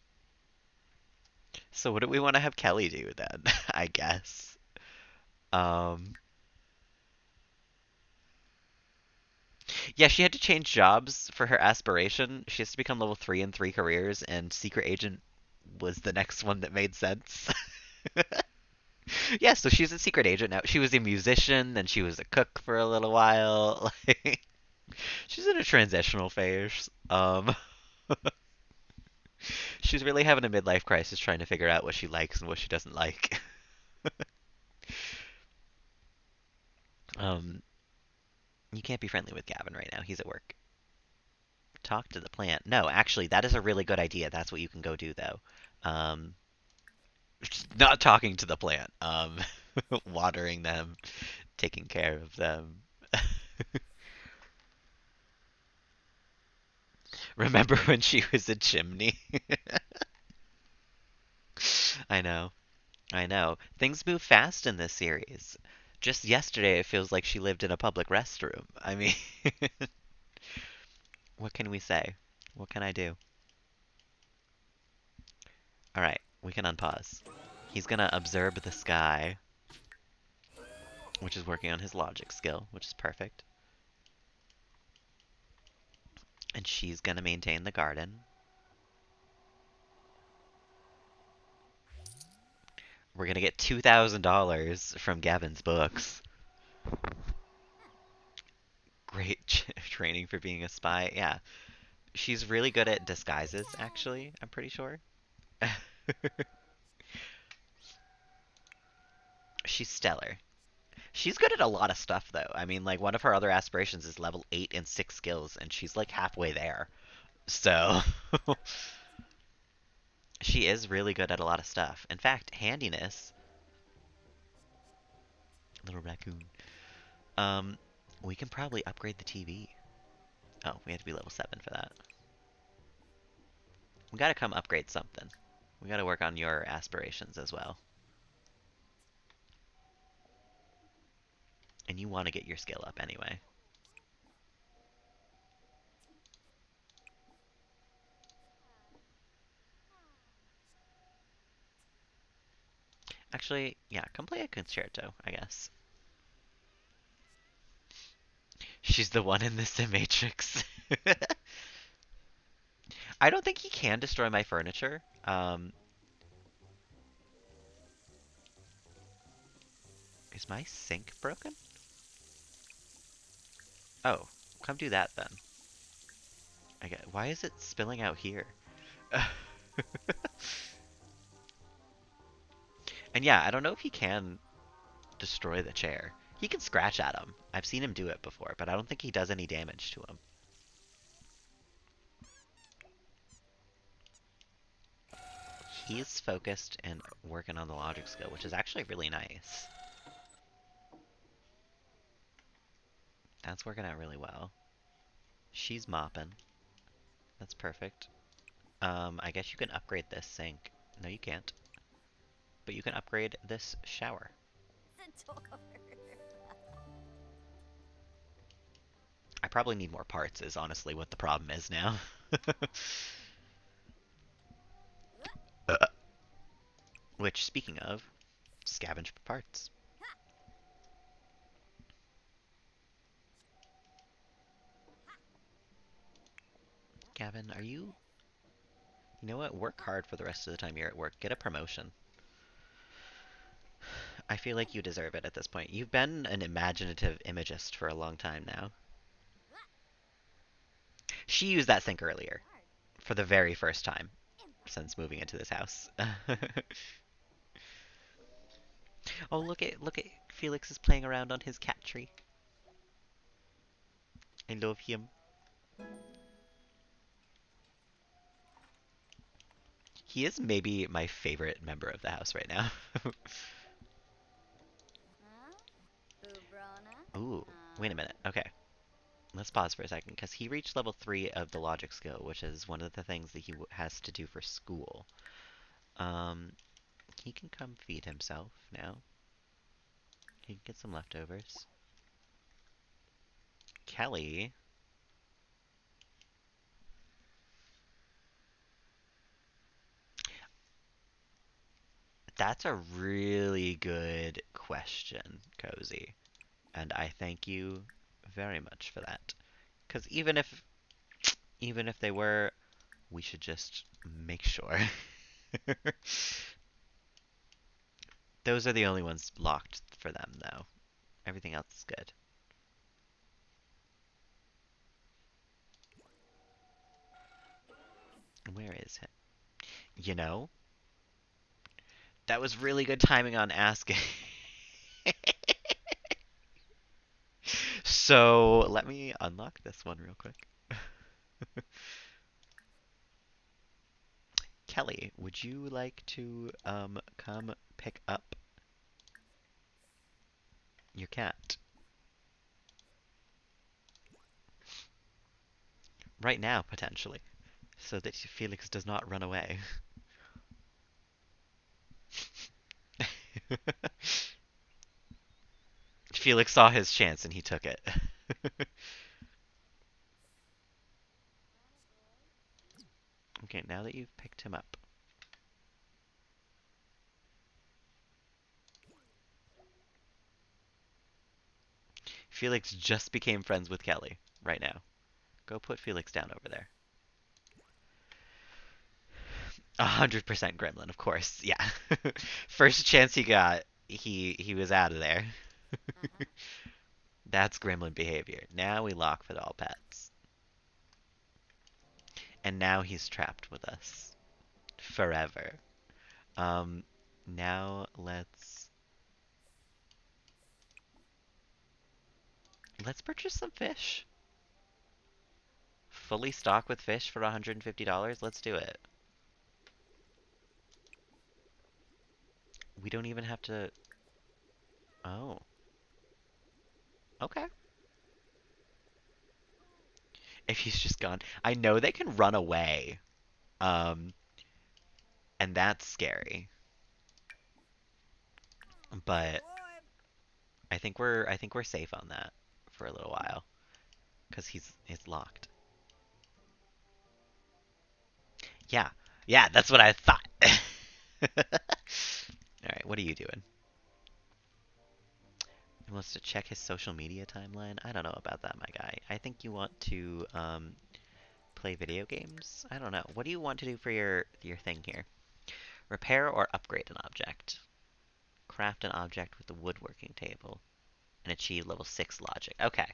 so what do we want to have Kelly do then? I guess. Um, yeah, she had to change jobs for her aspiration. She has to become level 3 in 3 careers, and secret agent was the next one that made sense. Yeah, so she's a secret agent now. She was a musician, then she was a cook for a little while. Like, she's in a transitional phase. She's really having a midlife crisis trying to figure out what she likes and what she doesn't like. Um, you can't be friendly with Gavin right now. He's at work. Talk to the plant. No, actually, that is a really good idea. That's what you can go do, though. Um, not talking to the plant. Watering them, taking care of them. Remember when she was a chimney? I know. I know. Things move fast in this series. Just yesterday, it feels like she lived in a public restroom. I mean, what can we say? What can I do? All right, we can unpause. He's gonna observe the sky, which is working on his logic skill, which is perfect. And she's gonna maintain the garden. We're gonna get $2,000 from Gavin's books. Great training for being a spy. Yeah, she's really good at disguises, actually, I'm pretty sure. She's stellar. She's good at a lot of stuff, though. I mean, like, one of her other aspirations is level 8 in 6 skills, and she's like halfway there. So, she is really good at a lot of stuff. In fact, handiness, little raccoon, um, we can probably upgrade the TV. Oh, we have to be level 7 for that. We gotta come upgrade something. We gotta work on your aspirations as well. And you want to get your skill up anyway. Actually, yeah, come play a concerto, I guess. She's the one in the Sim Matrix. I don't think he can destroy my furniture. Is my sink broken? Oh, come do that then. I get. Why is it spilling out here? And yeah, I don't know if he can destroy the chair. He can scratch at him. I've seen him do it before, but I don't think he does any damage to him. He's focused and working on the logic skill, which is actually really nice. That's working out really well. She's mopping. That's perfect. I guess you can upgrade this sink. No, you can't. But you can upgrade this shower. I probably need more parts is honestly what the problem is now. Which, speaking of, scavenge for parts. Gavin, are you... You know what? Work hard for the rest of the time you're at work. Get a promotion. I feel like you deserve it at this point. You've been an imaginative imagist for a long time now. She used that sink earlier for the very first time since moving into this house. Oh, look at Felix is playing around on his cat tree. I love him. He is maybe my favorite member of the house right now. Ooh, wait a minute. Okay, let's pause for a second because he reached level 3 of the logic skill, which is one of the things that he has to do for school. Um, he can come feed himself now. He can get some leftovers. Kelly, that's a really good question, Cozy. And I thank you very much for that. Because even if they were, we should just make sure. Those are the only ones locked for them, though. Everything else is good. Where is it? You know, that was really good timing on asking. So let me unlock this one real quick. Kelly, would you like to come pick up your cat right now, potentially, so that Felix does not run away? Felix saw his chance and he took it. Okay, now that you've picked him up, Felix just became friends with Kelly right now. Go put Felix down over there. 100% Gremlin, of course. Yeah. First chance he got, he was out of there. That's Gremlin behavior. Now we lock for all pets. And now he's trapped with us forever. Um, now let's purchase some fish. Fully stock with fish for $150. Let's do it. We don't even have to. Oh, okay. If he's just gone, I know they can run away. Um, and that's scary. But I think we're safe on that for a little while because he's locked. Yeah, yeah, that's what I thought. All right, what are you doing? He wants to check his social media timeline. I don't know about that, my guy. I think you want to play video games. I don't know. What do you want to do for your thing here? Repair or upgrade an object. Craft an object with the woodworking table and achieve level 6 logic. Okay.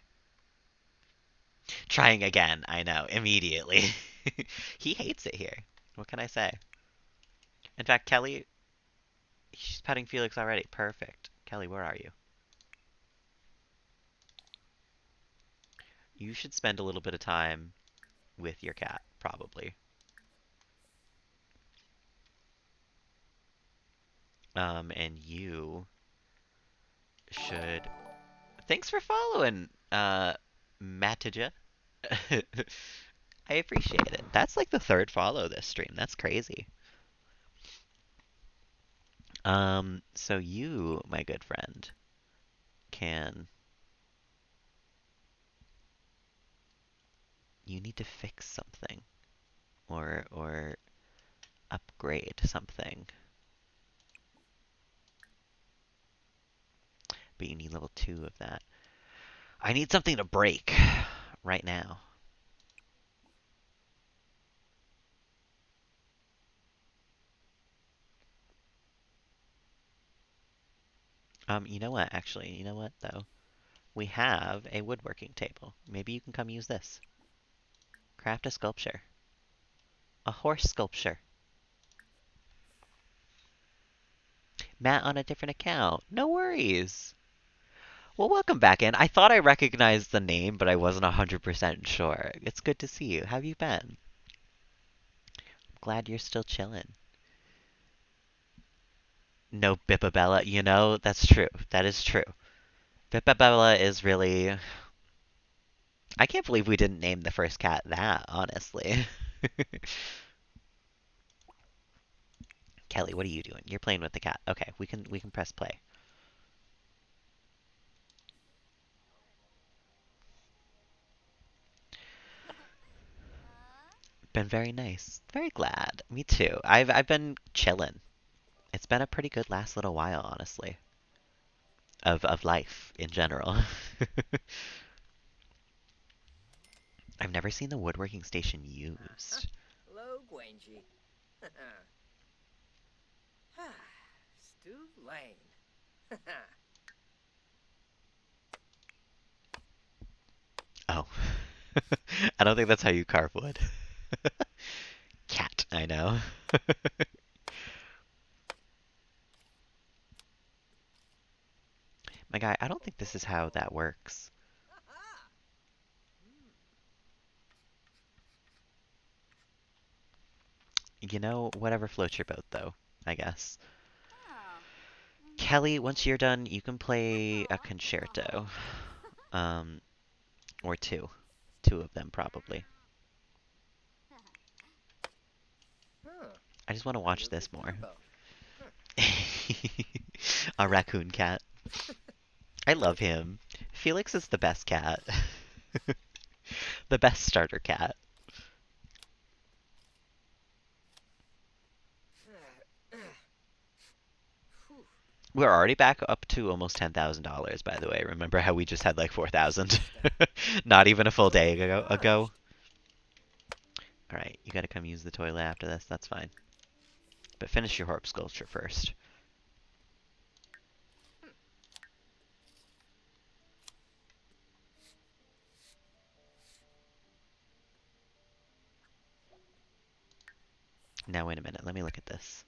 Trying again, I know, immediately. He hates it here. What can I say? In fact, Kelly, she's petting Felix already. Perfect. Kelly, where are you? You should spend a little bit of time with your cat, probably. And you should. Thanks for following, Matija. I appreciate it. That's like the third follow this stream. That's crazy. So you, my good friend, can you need to fix something or upgrade something, but you need level 2 of that. I need something to break right now. You know what, actually, you know what, though? We have a woodworking table. Maybe you can come use this. Craft a sculpture. A horse sculpture. Matt on a different account. No worries. Well, welcome back in. I thought I recognized the name, but I wasn't 100% sure. It's good to see you. How have you been? I'm glad you're still chilling. No Bippabella, you know, that's true. That is true. Bippabella is really. I can't believe we didn't name the first cat that, honestly. Kelly, what are you doing? You're playing with the cat. Okay, we can press play. Been very nice. Very glad. Me too. I've been chilling. It's been a pretty good last little while, honestly. Of life in general. I've never seen the woodworking station used. Hello, Gwenji. Stu Lane. Oh. I don't think that's how you carve wood. Cat, I know. My guy, I don't think this is how that works. You know, whatever floats your boat, though, I guess. Kelly, once you're done, you can play a concerto. Um, or two. Two of them, probably. Huh. I just want to watch Yuki this more. Turbo. Huh. A raccoon cat. I love him. Felix is the best cat. The best starter cat. Whew. We're already back up to almost $10,000, by the way. Remember how we just had like 4,000? What's that? Not even a full day Look ago. first. All right, you gotta come use the toilet after this. That's fine. But finish your harp sculpture first. Now wait a minute. Let me look at this.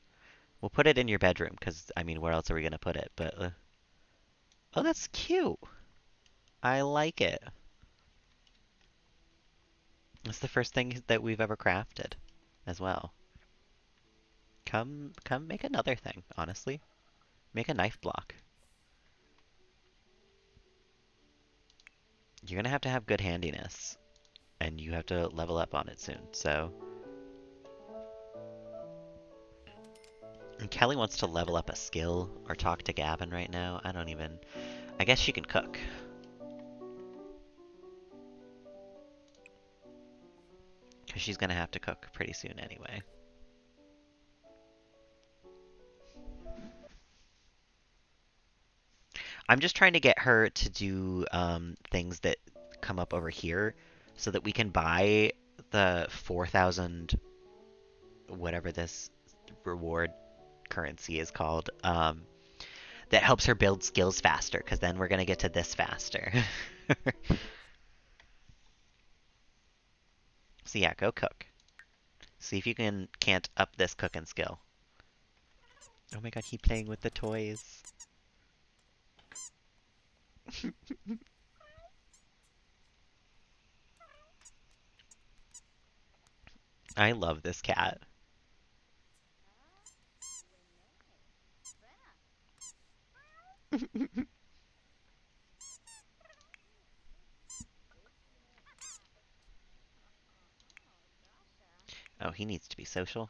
We'll put it in your bedroom, because I mean, where else are we gonna put it? But oh, that's cute. I like it. It's the first thing that we've ever crafted, as well. Come, make another thing. Honestly, make a knife block. You're gonna have to have good handiness, and you have to level up on it soon. So, and Kelly wants to level up a skill or talk to Gavin right now. I don't even. I guess she can cook, because she's gonna have to cook pretty soon anyway. I'm just trying to get her to do things that come up over here so that we can buy the 4,000, whatever this reward currency is called, that helps her build skills faster, because then we're going to get to this faster. So yeah, go cook. See if you can't up this cooking skill. Oh my god, he playing with the toys. I love this cat. Oh, he needs to be social.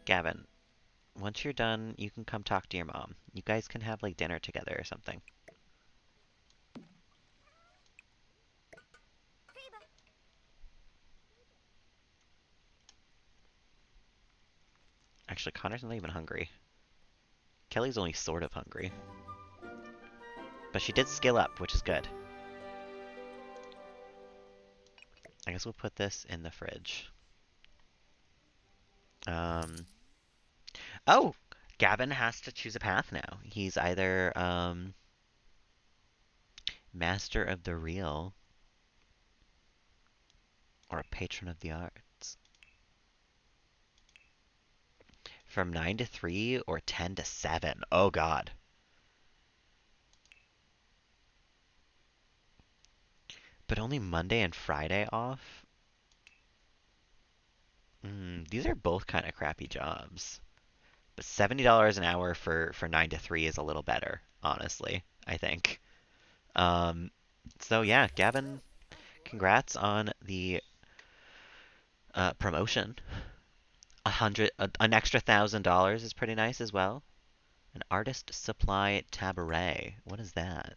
Gavin, once you're done, you can come talk to your mom. You guys can have like dinner together or something. Actually, Connor's not even hungry. Kelly's only sort of hungry. But she did skill up, which is good. I guess we'll put this in the fridge. Um. Oh! Gavin has to choose a path now. He's either master of the real or a patron of the arts. From 9 to 3 or 10 to 7. Oh god. But only Monday and Friday off? These are both kind of crappy jobs. But $70 an hour for 9 to 3 is a little better, honestly, I think. Um, so yeah, Gavin, congrats on the promotion. An extra $1,000 is pretty nice as well. An artist supply tabaret. What is that?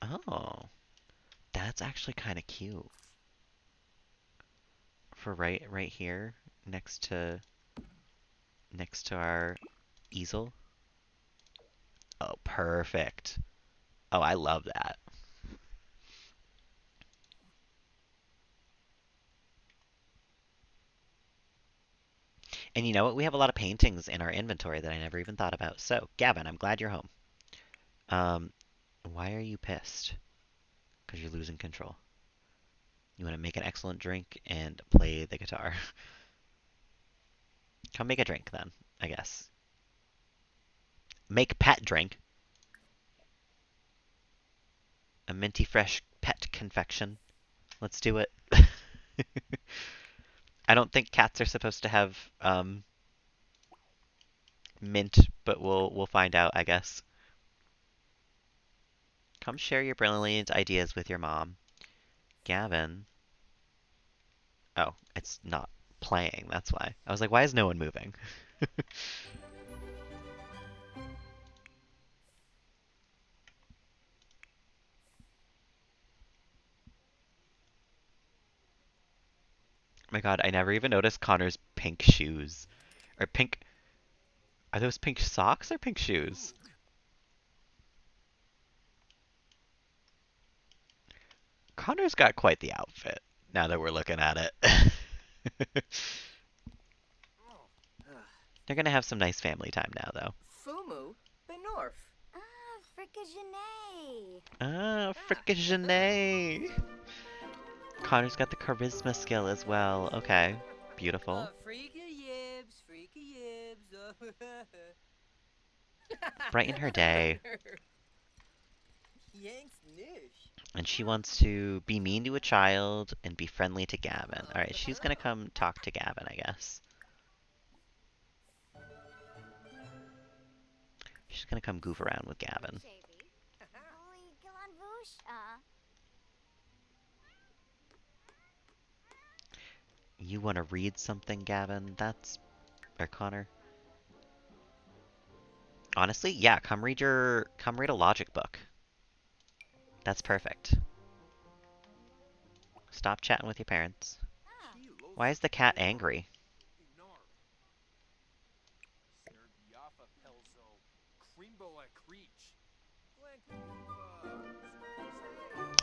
Oh, that's actually kind of cute. For right here, next to our easel. Oh, perfect. Oh, I love that. And you know what? We have a lot of paintings in our inventory that I never even thought about. So, Gavin, I'm glad you're home. Um, why are you pissed? Because you're losing control. You want to make an excellent drink and play the guitar. Come make a drink then, I guess. Make pet drink. A minty fresh pet confection. Let's do it. I don't think cats are supposed to have mint, but we'll find out, I guess. Come share your brilliant ideas with your mom. Gavin. Oh, it's not playing, that's why. I was like, why is no one moving? My god, I never even noticed Connor's pink shoes. Or pink. Are those pink socks or pink shoes? Connor's got quite the outfit, now that we're looking at it. They're gonna have some nice family time now, though. Fumu Benorf. Ah, frickagenet. Ah, frickagenet! Connor's got the charisma skill as well. Okay, beautiful. Freaky yibs, freaky yibs. Brighten her day. Yanks nish. And she wants to be mean to a child and be friendly to Gavin. Alright, she's gonna come talk to Gavin, I guess. She's gonna come goof around with Gavin. Holy Galanvoosh. You wanna read something, Gavin? Or Connor? Honestly, yeah, come read a logic book. That's perfect. Stop chatting with your parents. Why is the cat angry?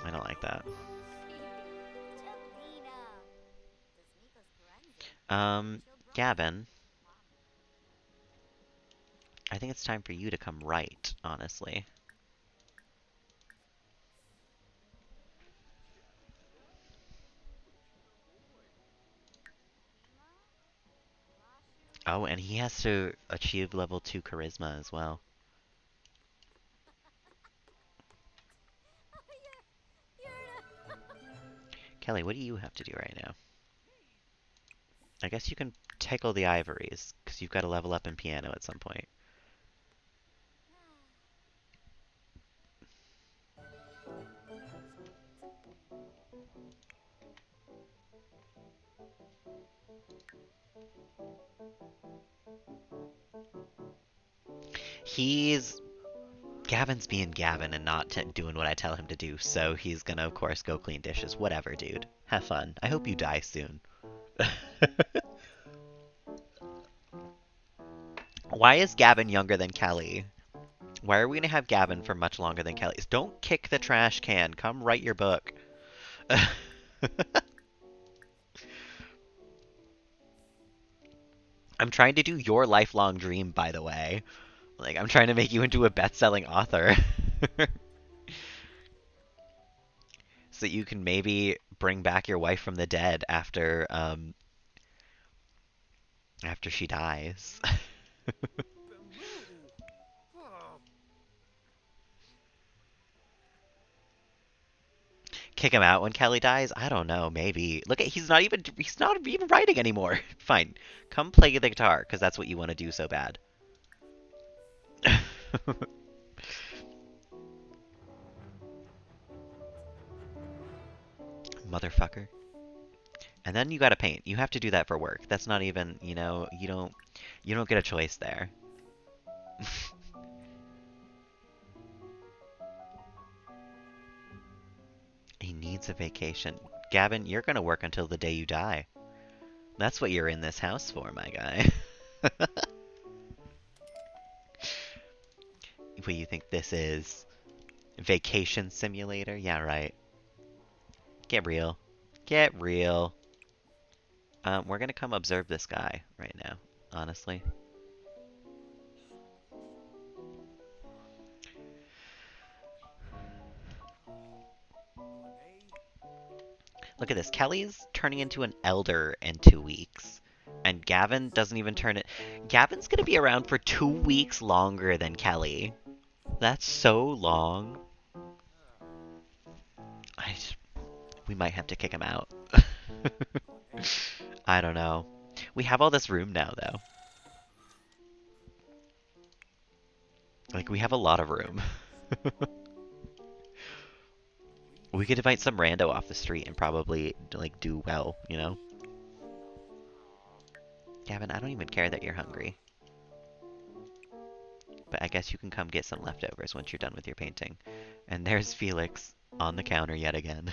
I don't like that. Gavin, I think it's time for you to come right, honestly. Oh, and he has to achieve level 2 charisma as well. Kelly, what do you have to do right now? I guess you can tickle the ivories, because you've got to level up in piano at some point. Gavin's being Gavin and not doing what I tell him to do, so he's gonna, of course, go clean dishes. Whatever, dude. Have fun. I hope you die soon. Why is Gavin younger than Kelly? Why are we gonna have Gavin for much longer than Kelly? Don't kick the trash can. Come write your book. I'm trying to do your lifelong dream, by the way. Like, I'm trying to make you into a best-selling author. So that you can maybe bring back your wife from the dead after she dies. Moo. Oh. Kick him out when Kelly dies? I don't know, maybe. Look at he's not even writing anymore. Fine. Come play the guitar, because that's what you want to do so bad. Motherfucker. And then you gotta paint. You have to do that for work. That's not even, you don't get a choice there. He needs a vacation. Gavin, you're gonna work until the day you die. That's what you're in this house for, my guy. What, you think this is? Vacation simulator? Yeah, right. Get real. Get real. We're gonna come observe this guy right now, honestly. Look at this. Kelly's turning into an elder in 2 weeks. And Gavin doesn't even turn it. Gavin's gonna be around for 2 weeks longer than Kelly. That's so long. I, we might have to kick him out. I don't know. We have all this room now, though. Like, we have a lot of room. We could invite some rando off the street and probably, like, do well, you know? Gavin, I don't even care that you're hungry. But I guess you can come get some leftovers once you're done with your painting. And there's Felix on the counter yet again.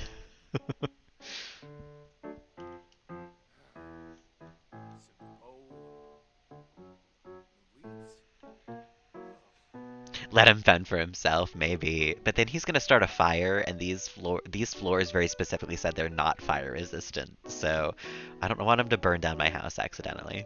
Let him fend for himself, maybe. But then he's gonna start a fire, and these floors very specifically said they're not fire resistant. So I don't want him to burn down my house accidentally.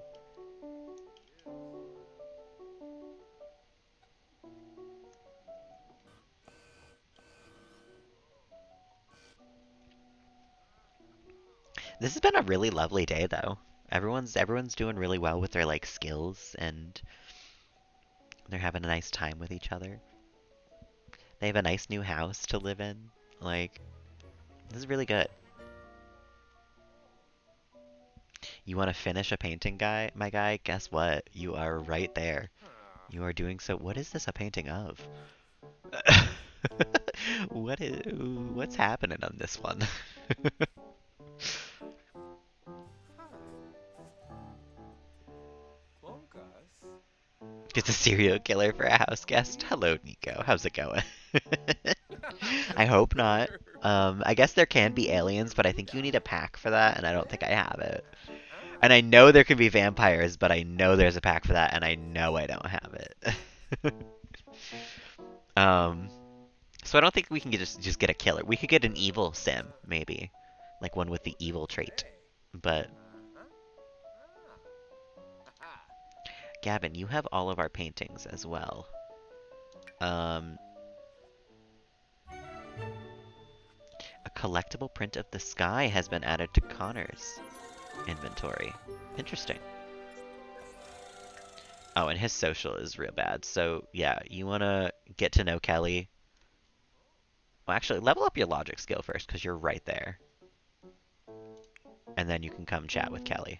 This has been a really lovely day, though. Everyone's doing really well with their like skills, and they're having a nice time with each other. They have a nice new house to live in. Like, this is really good. You want to finish a painting, my guy? Guess what? You are right there. You are doing so. What is this a painting of? What's happening on this one? It's a serial killer for a house guest. Hello, Nico. How's it going? I hope not. I guess there can be aliens, but I think you need a pack for that, and I don't think I have it. And I know there can be vampires, but I know there's a pack for that, and I know I don't have it. um, so I don't think we can just get a killer. We could get an evil sim, maybe, like one with the evil trait. But Gavin, you have all of our paintings as well. A collectible print of the sky has been added to Connor's inventory. Interesting. Oh, and his social is real bad. So, yeah, you want to get to know Kelly. Well, actually, level up your logic skill first, because you're right there. And then you can come chat with Kelly.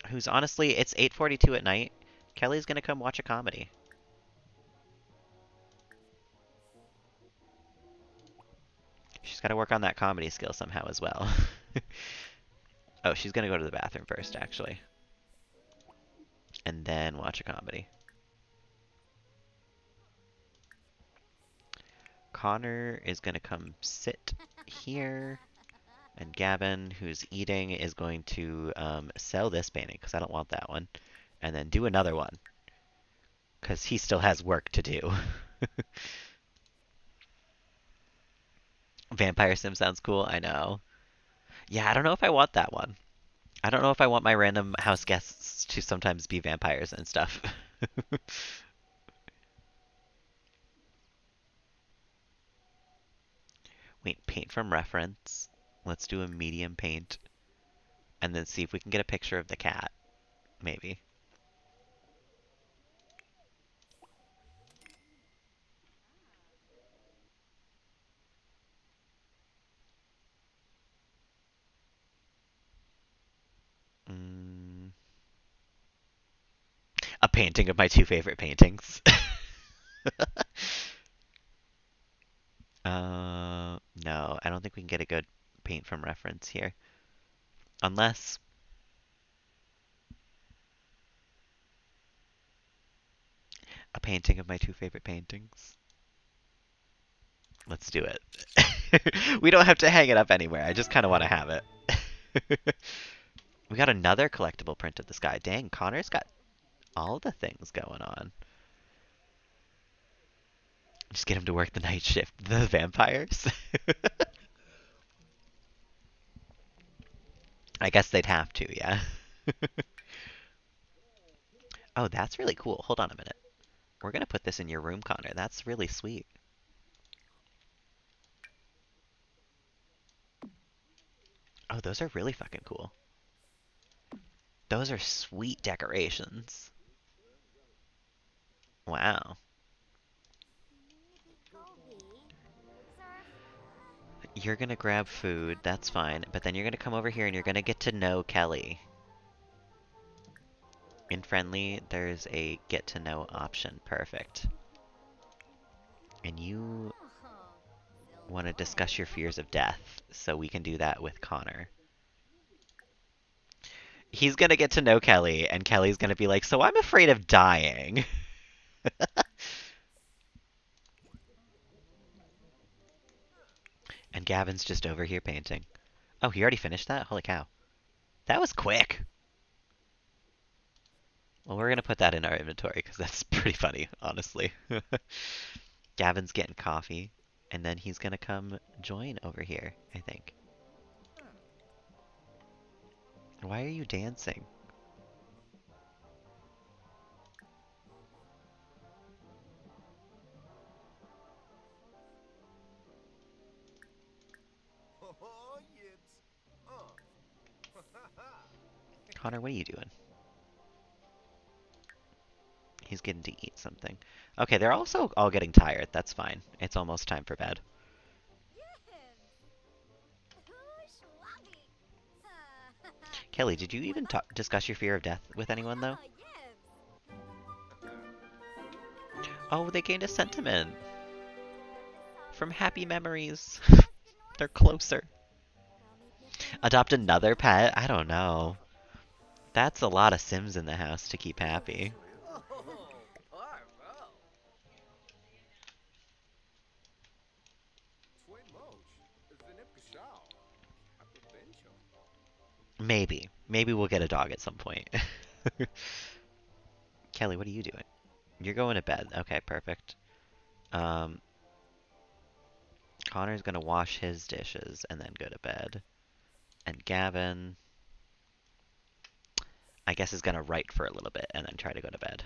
Who's honestly, it's 8:42 at night. Kelly's going to come watch a comedy. She's got to work on that comedy skill somehow as well. Oh, she's going to go to the bathroom first, actually. And then watch a comedy. Connor is going to come sit here. And Gavin, who's eating, is going to sell this painting, because I don't want that one. And then do another one. Because he still has work to do. Vampire Sim sounds cool, I know. Yeah, I don't know if I want that one. I don't know if I want my random house guests to sometimes be vampires and stuff. Wait, paint from reference. Let's do a medium paint. And then see if we can get a picture of the cat. Maybe. Mm, a painting of my two favorite paintings. No, I don't think we can get a good paint from reference here. Unless a painting of my two favorite paintings. Let's do it. We don't have to hang it up anywhere. I just kind of want to have it. We got another collectible print of the sky. Dang, Connor's got all the things going on. Just get him to work the night shift. The vampires? I guess they'd have to, yeah. Oh, that's really cool. Hold on a minute. We're gonna put this in your room, Connor. That's really sweet. Oh, those are really fucking cool. Those are sweet decorations. Wow. You're gonna grab food, that's fine. But then you're gonna come over here and you're gonna get to know Kelly. In friendly, there's a get to know option. Perfect. And you want to discuss your fears of death, so we can do that with Connor. He's gonna get to know Kelly, and Kelly's gonna be like, so I'm afraid of dying. And Gavin's just over here painting. Oh, he already finished that? Holy cow. That was quick. Well, we're gonna put that in our inventory, because that's pretty funny, honestly. Gavin's getting coffee, and then he's gonna come join over here, I think. Why are you dancing? Oh, yips. Connor, what are you doing? He's getting to eat something. Okay, they're also all getting tired. That's fine. It's almost time for bed. Kelly, did you even discuss your fear of death with anyone, though? Oh, they gained a sentiment. From happy memories. They're closer. Adopt another pet? I don't know. That's a lot of Sims in the house to keep happy. Oh, bravo. Maybe. Maybe we'll get a dog at some point. Kelly, what are you doing? You're going to bed. Okay, perfect. Connor's gonna wash his dishes and then go to bed. And Gavin, I guess, is gonna write for a little bit and then try to go to bed.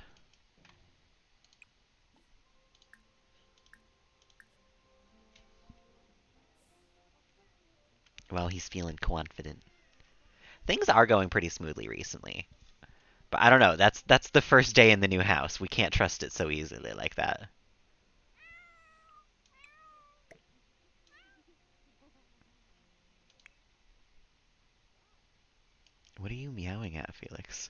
Well, he's feeling confident. Things are going pretty smoothly recently. But I don't know, that's the first day in the new house. We can't trust it so easily like that. What are you meowing at, Felix?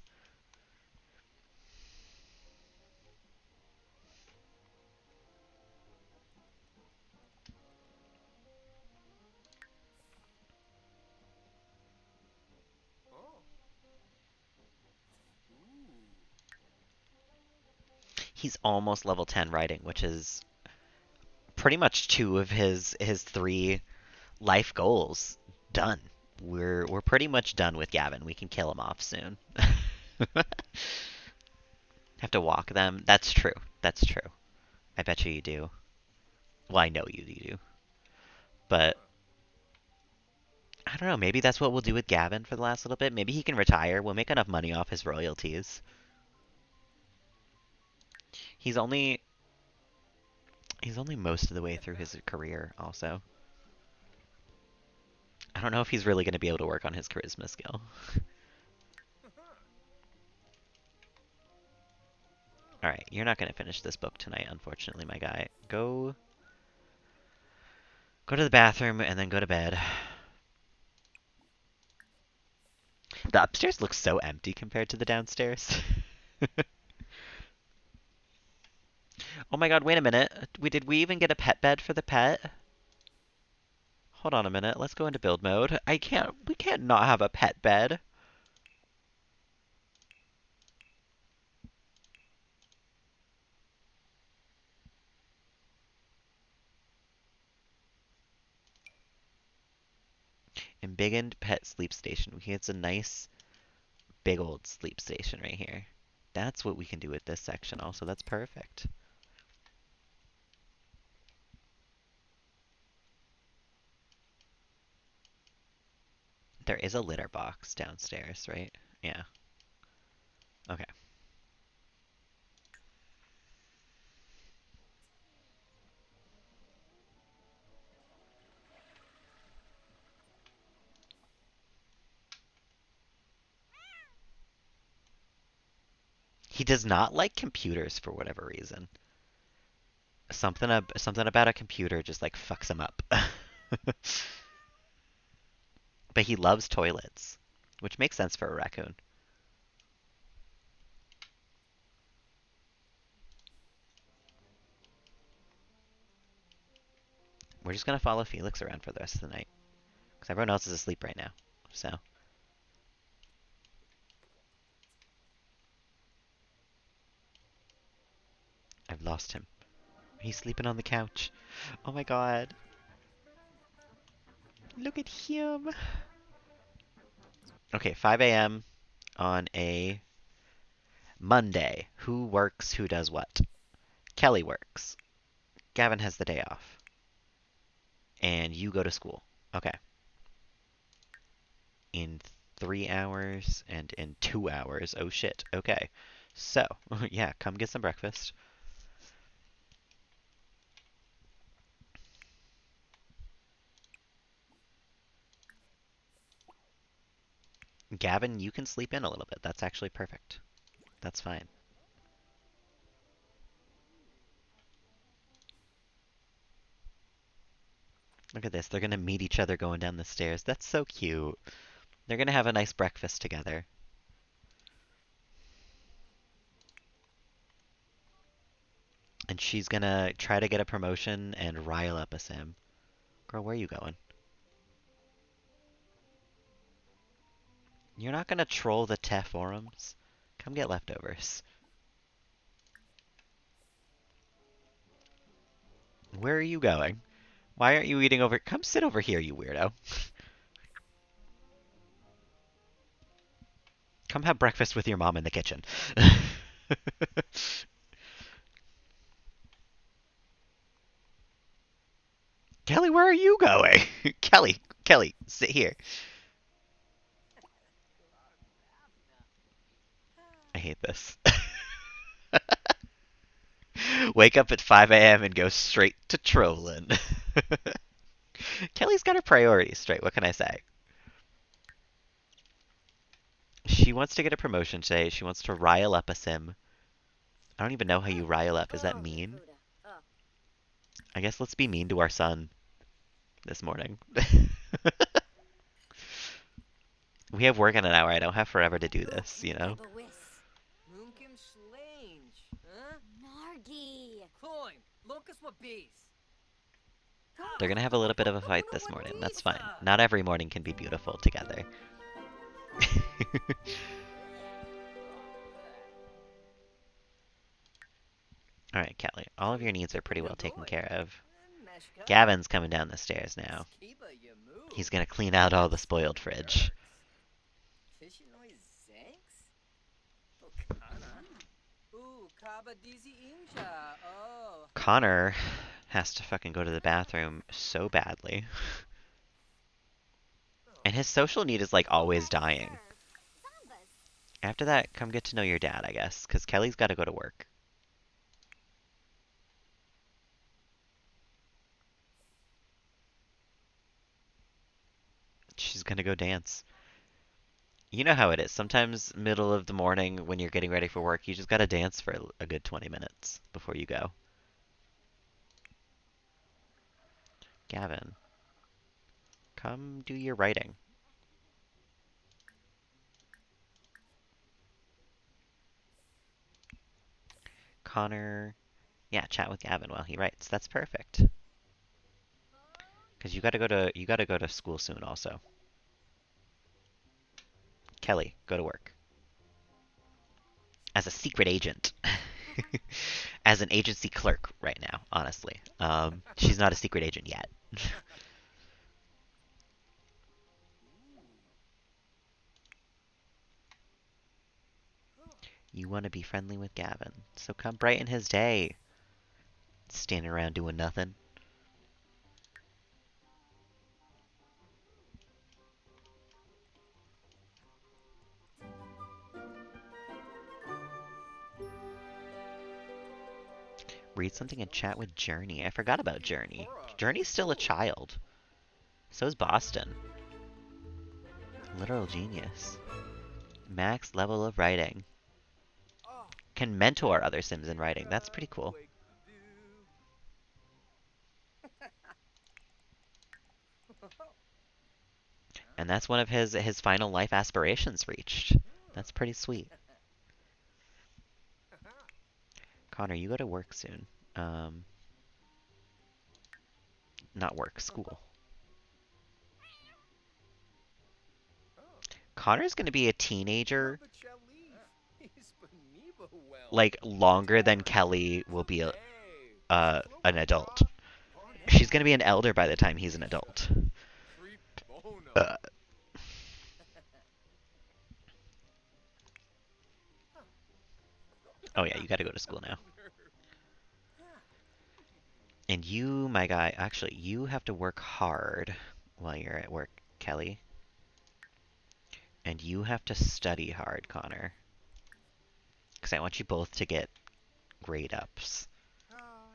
He's almost level 10 writing, which is pretty much two of his three life goals done. We're pretty much done with Gavin. We can kill him off soon. Have to walk them. That's true. That's true. I bet you do. Well, I know you do. But I don't know, maybe that's what we'll do with Gavin for the last little bit. Maybe he can retire. We'll make enough money off his royalties. He's only most of the way through his career also. I don't know if he's really going to be able to work on his charisma skill. All right, you're not going to finish this book tonight, unfortunately, my guy. Go to the bathroom and then go to bed. The upstairs looks so empty compared to the downstairs. Oh my god, wait a minute. Did we even get a pet bed for the pet? Hold on a minute. Let's go into build mode. We can't not have a pet bed. Embiggened pet sleep station. It's a nice big old sleep station right here. That's what we can do with this section also. That's perfect. There is a litter box downstairs, right? Yeah. Okay. He does not like computers for whatever reason. Something about a computer just like fucks him up. But he loves toilets, which makes sense for a raccoon. We're just gonna follow Felix around for the rest of the night. Because everyone else is asleep right now. So. I've lost him. He's sleeping on the couch. Oh my god. Look at him. Okay, 5 a.m. on a Monday. Who works? Who does what? Kelly works. Gavin has the day off. And you go to school. Okay. In 3 hours and in 2 hours. Oh shit. Okay. So, yeah, come get some breakfast. Gavin, you can sleep in a little bit. That's actually perfect. That's fine. Look at this. They're going to meet each other going down the stairs. That's so cute. They're going to have a nice breakfast together. And she's going to try to get a promotion and rile up a sim. Girl, where are you going? You're not going to troll the TEF forums? Come get leftovers. Where are you going? Why aren't you eating over? Come sit over here, you weirdo. Come have breakfast with your mom in the kitchen. Kelly, where are you going? Kelly, sit here. I hate this. Wake up at 5 a.m. and go straight to trolling. Kelly's got her priorities straight. What can I say? She wants to get a promotion today. She wants to rile up a sim. I don't even know how you rile up. Is that mean? I guess let's be mean to our son this morning. We have work in an hour. I don't have forever to do this, you know? Moonkim Slange, huh? Nargi. Coin, locus what bees. They're gonna have a little bit of a fight this morning. That's fine. Not every morning can be beautiful together. Alright, Kelly. All of your needs are pretty well taken care of. Gavin's coming down the stairs now. He's gonna clean out all the spoiled fridge. Connor has to fucking go to the bathroom so badly. And his social need is like always That dying. nerve. Zombas. After that, come get to know your dad, I guess, because Kelly's got to go to work. She's gonna go dance. You know how it is. Sometimes middle of the morning when you're getting ready for work, you just gotta dance for a good 20 minutes before you go. Gavin, come do your writing. Connor, yeah, chat with Gavin while he writes. That's perfect. Because you gotta go to school soon also. Kelly, go to work. As a secret agent. As an agency clerk right now, honestly. She's not a secret agent yet. You want to be friendly with Gavin, so come brighten his day. Standing around doing nothing. Read something and chat with Journey. I forgot about Journey. Journey's still a child. So is Boston. Literal genius. Max level of writing. Can mentor other Sims in writing. That's pretty cool. And that's one of his final life aspirations reached. That's pretty sweet. Connor, you go to work soon. Um, Not work, school. Connor's gonna be a teenager like longer than Kelly will be an adult. She's gonna be an elder by the time he's an adult. Uh, oh yeah, you gotta go to school now. And you, my guy, actually, you have to work hard while you're at work, Kelly. And you have to study hard, Connor. Because I want you both to get grade ups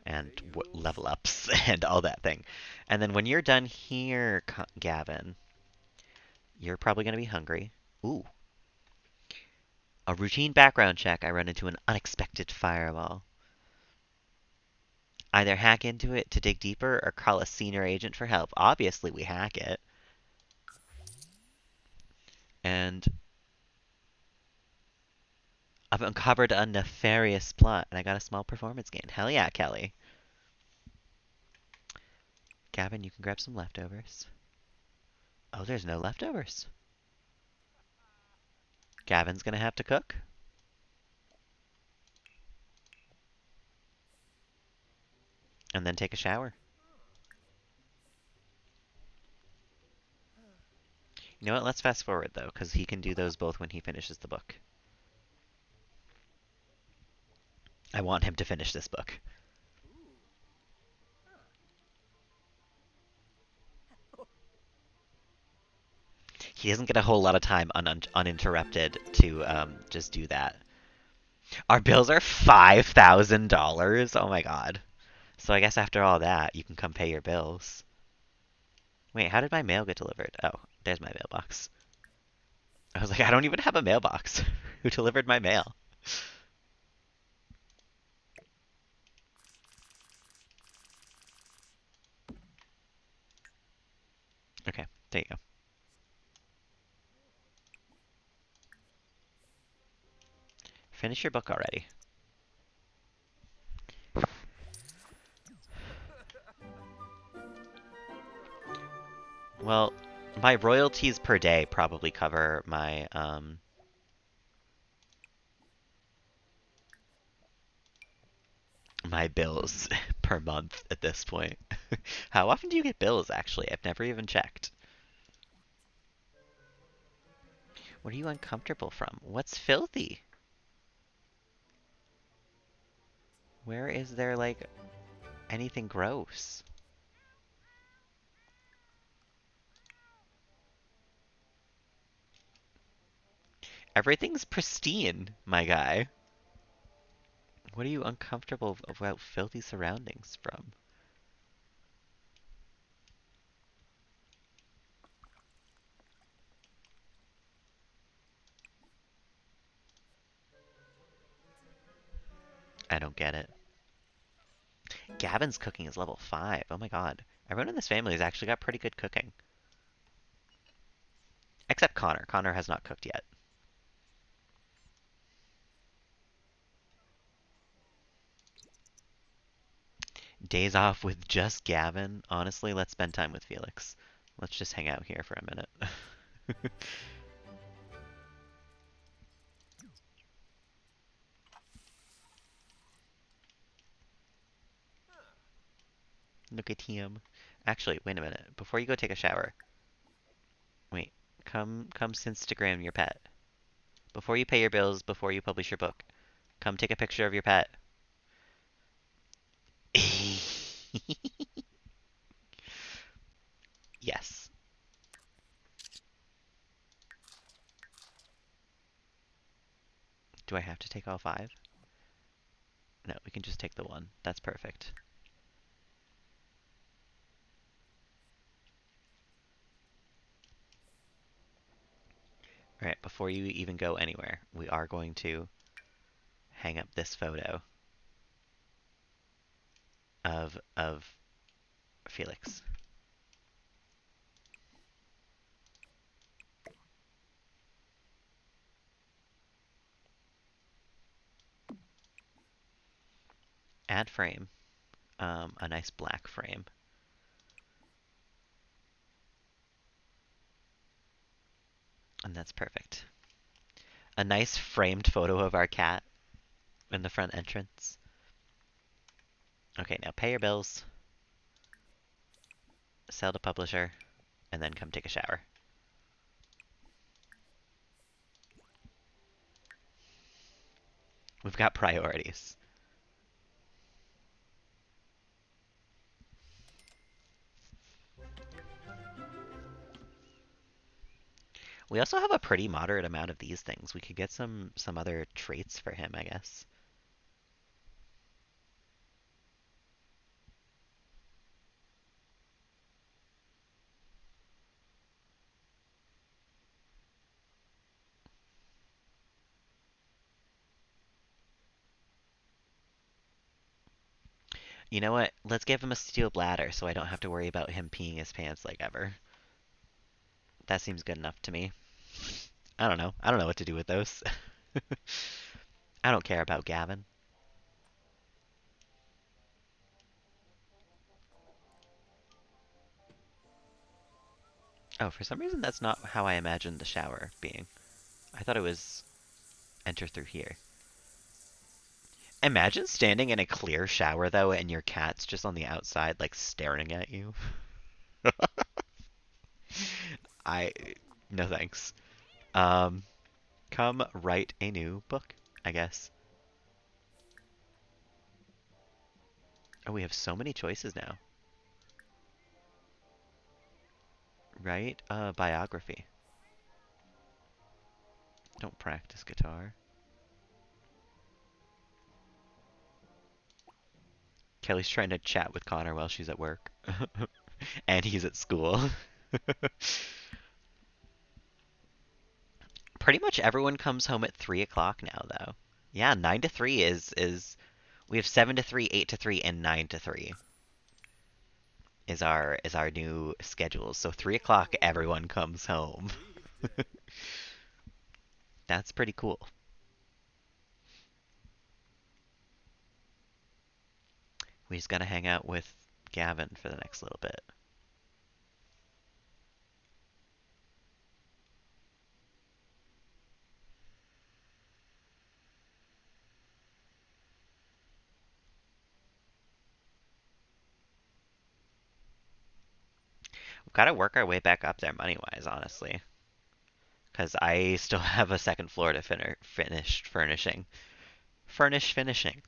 and level ups and all that thing. And then when you're done here, Gavin, you're probably going to be hungry. Ooh. A routine background check. I run into an unexpected firewall. Either hack into it to dig deeper or call a senior agent for help. Obviously, we hack it. And I've uncovered a nefarious plot, and I got a small performance gain. Hell yeah, Kelly. Gavin, you can grab some leftovers. Oh, there's no leftovers. Gavin's gonna have to cook. And then take a shower. You know what? Let's fast forward, though, because he can do those both when he finishes the book. I want him to finish this book. He doesn't get a whole lot of time uninterrupted to just do that. Our bills are $5,000. Oh my god. So I guess after all that, you can come pay your bills. Wait, how did my mail get delivered? Oh, there's my mailbox. I was like, I don't even have a mailbox. Who delivered my mail? Okay, there you go. Finish your book already. Well, my royalties per day probably cover my bills per month at this point. How often do you get bills, actually? I've never even checked. What are you uncomfortable from? What's filthy? Where is there, like, anything gross? Everything's pristine, my guy. What are you uncomfortable about filthy surroundings from? I don't get it. Gavin's cooking is level 5. Oh my god. Everyone in this family has actually got pretty good cooking. Except Connor. Connor has not cooked yet. Days off with just Gavin. Honestly, let's spend time with Felix. Let's just hang out here for a minute. Look at him. Actually, wait a minute. Before you go take a shower. Wait. Come Instagram your pet. Before you pay your bills, before you publish your book. Come take a picture of your pet. Yes. Do I have to take all 5? No, we can just take the 1. That's perfect. Alright, before you even go anywhere, we are going to hang up this photo of Felix. Add frame. A nice black frame. And that's perfect. A nice framed photo of our cat in the front entrance. Okay, now pay your bills, sell to publisher, and then come take a shower. We've got priorities. We also have a pretty moderate amount of these things. We could get some other traits for him, I guess. You know what? Let's give him a steel bladder so I don't have to worry about him peeing his pants like ever. That seems good enough to me. I don't know. I don't know what to do with those. I don't care about Gavin. Oh, for some reason that's not how I imagined the shower being. I thought it was enter through here. Imagine standing in a clear shower though and your cat's just on the outside like staring at you. I no thanks. Um come write a new book, I guess. Oh, we have so many choices now. Write a biography. Don't practice guitar. Kelly's trying to chat with Connor while she's at work. And he's at school. Pretty much everyone comes home at 3 o'clock now, though. Yeah, 9 to 3 is we have 7 to 3, 8 to 3, and 9 to 3 is our new schedule. So 3 o'clock everyone comes home. That's pretty cool. We just gotta hang out with Gavin for the next little bit. We've got to work our way back up there money-wise, honestly. Because I still have a second floor to finish furnishing. Finishing.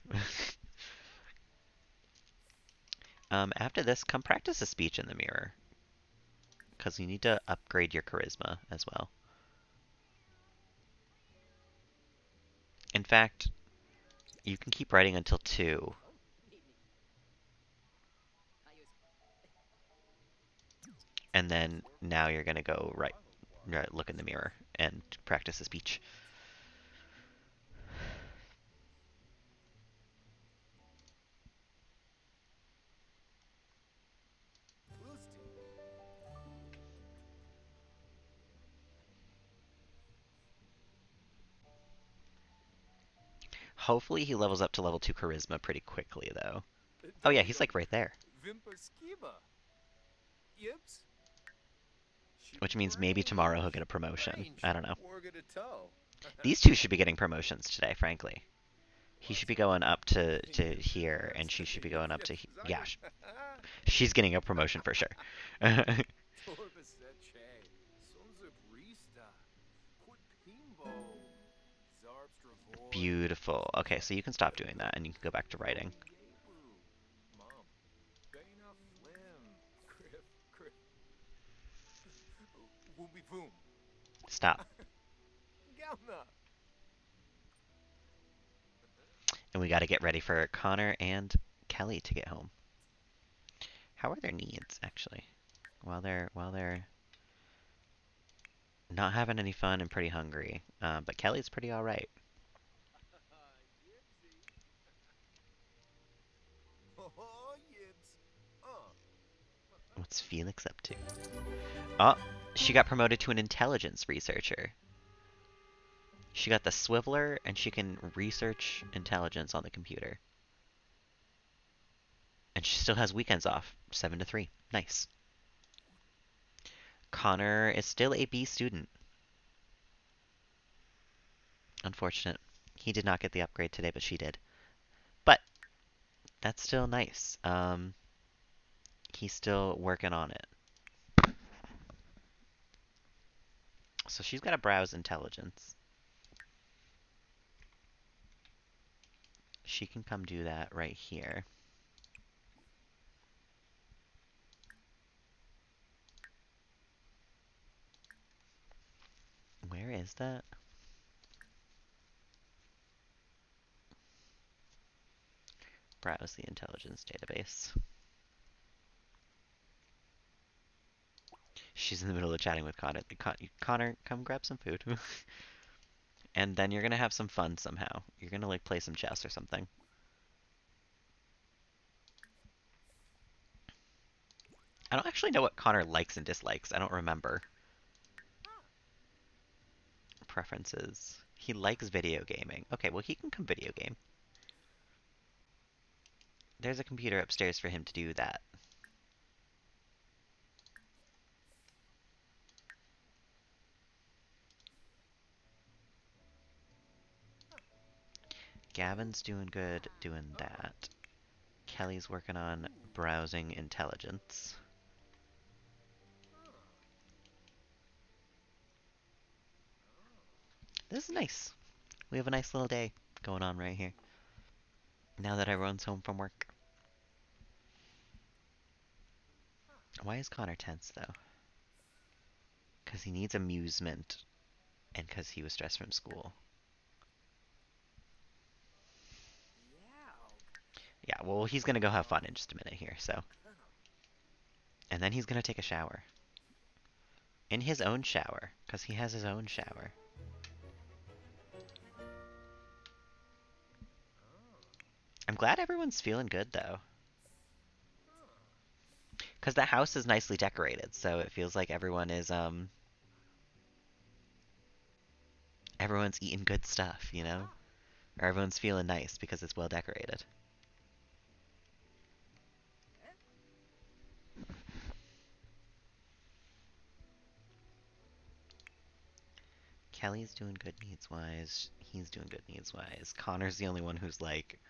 After this, come practice a speech in the mirror. Because you need to upgrade your charisma as well. In fact, you can keep writing until 2, and then now you're gonna go look in the mirror and practice a speech. Hopefully he levels up to level 2 charisma pretty quickly, though. Oh yeah, he's like right there. Vimperskiba. Yips. Which means maybe tomorrow he'll get a promotion. I don't know. Warga to toe. These two should be getting promotions today, frankly. He should be going up to here, and she should be going up to yeah. She's getting a promotion for sure. Beautiful. Okay, so you can stop doing that, and you can go back to writing. Stop. And we got to get ready for Connor and Kelly to get home. How are their needs, actually? While they're not having any fun and pretty hungry, but Kelly's pretty all right. What's Felix up to? Oh, she got promoted to an intelligence researcher. She got the Swiveler, and she can research intelligence on the computer. And she still has weekends off, 7 to 3. Nice. Connor is still a B student. Unfortunate. He did not get the upgrade today, but she did. But that's still nice. He's still working on it. So she's got to browse intelligence. She can come do that right here. Where is that? Browse the intelligence database. She's in the middle of chatting with Connor. Connor, come grab some food. And then you're gonna have some fun somehow. You're gonna like play some chess or something. I don't actually know what Connor likes and dislikes. I don't remember. Preferences. He likes video gaming. Okay, well he can come video game. There's a computer upstairs for him to do that. Gavin's doing good doing that. Kelly's working on browsing intelligence. This is nice. We have a nice little day going on right here. Now that everyone's home from work. Why is Connor tense, though? Because he needs amusement, and because he was stressed from school. Yeah, well, he's gonna go have fun in just a minute here, so. And then he's gonna take a shower. In his own shower, because he has his own shower. I'm glad everyone's feeling good, though. Because the house is nicely decorated, so it feels like everyone is, everyone's eating good stuff, you know? Or everyone's feeling nice because it's well decorated. Kelly's doing good needs-wise. He's doing good needs-wise. Connor's the only one who's, like,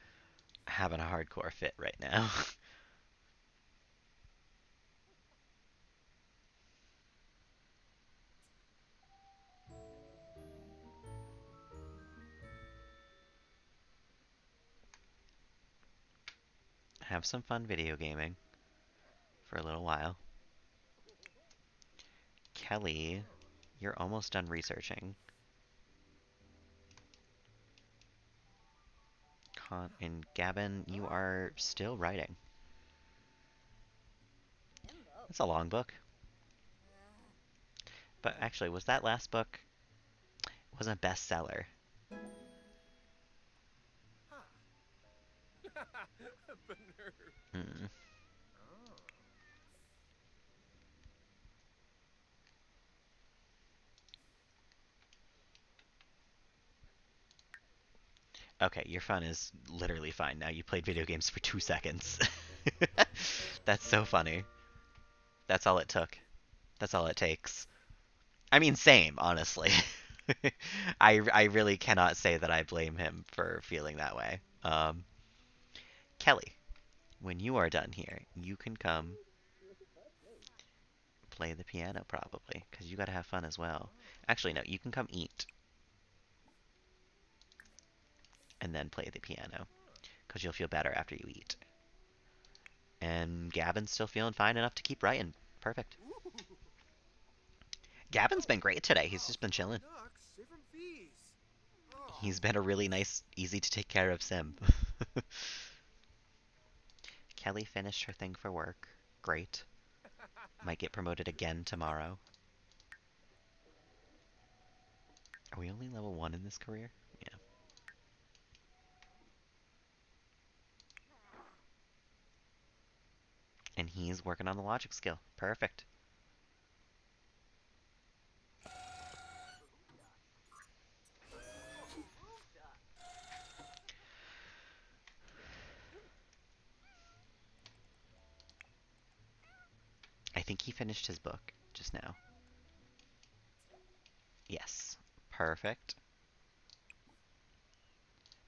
having a hardcore fit right now. Have some fun video gaming for a little while. Kelly, you're almost done researching. And Gavin, you are still writing. It's a long book. But actually, was that last book it wasn't a bestseller? Bener. Hmm. Oh. Okay, your fun is literally fine now. You played video games for 2 seconds. That's so funny. That's all it took. That's all it takes. I mean, same, honestly. I really cannot say that I blame him for feeling that way. Kelly, when you are done here, you can come play the piano probably, because you gotta have fun as well. Actually, no, you can come eat and then play the piano, because you'll feel better after you eat. And Gavin's still feeling fine enough to keep writing. Perfect. Gavin's been great today. He's just been chilling. Knox, save from fees. Oh. He's been a really nice, easy to take care of sim. Kelly finished her thing for work. Great. Might get promoted again tomorrow. Are we only level 1 in this career? Yeah. And he's working on the logic skill. Perfect. I think he finished his book just now. Yes. Perfect.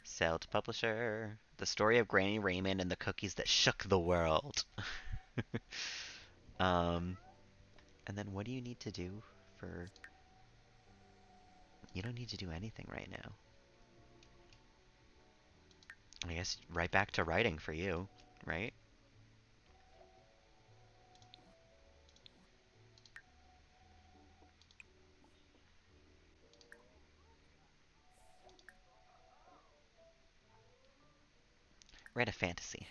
Sell to publisher. The story of Granny Raymond and the cookies that shook the world. um, and then what do you need to do for... You don't need to do anything right now. I guess right back to writing for you, right? Write a fantasy.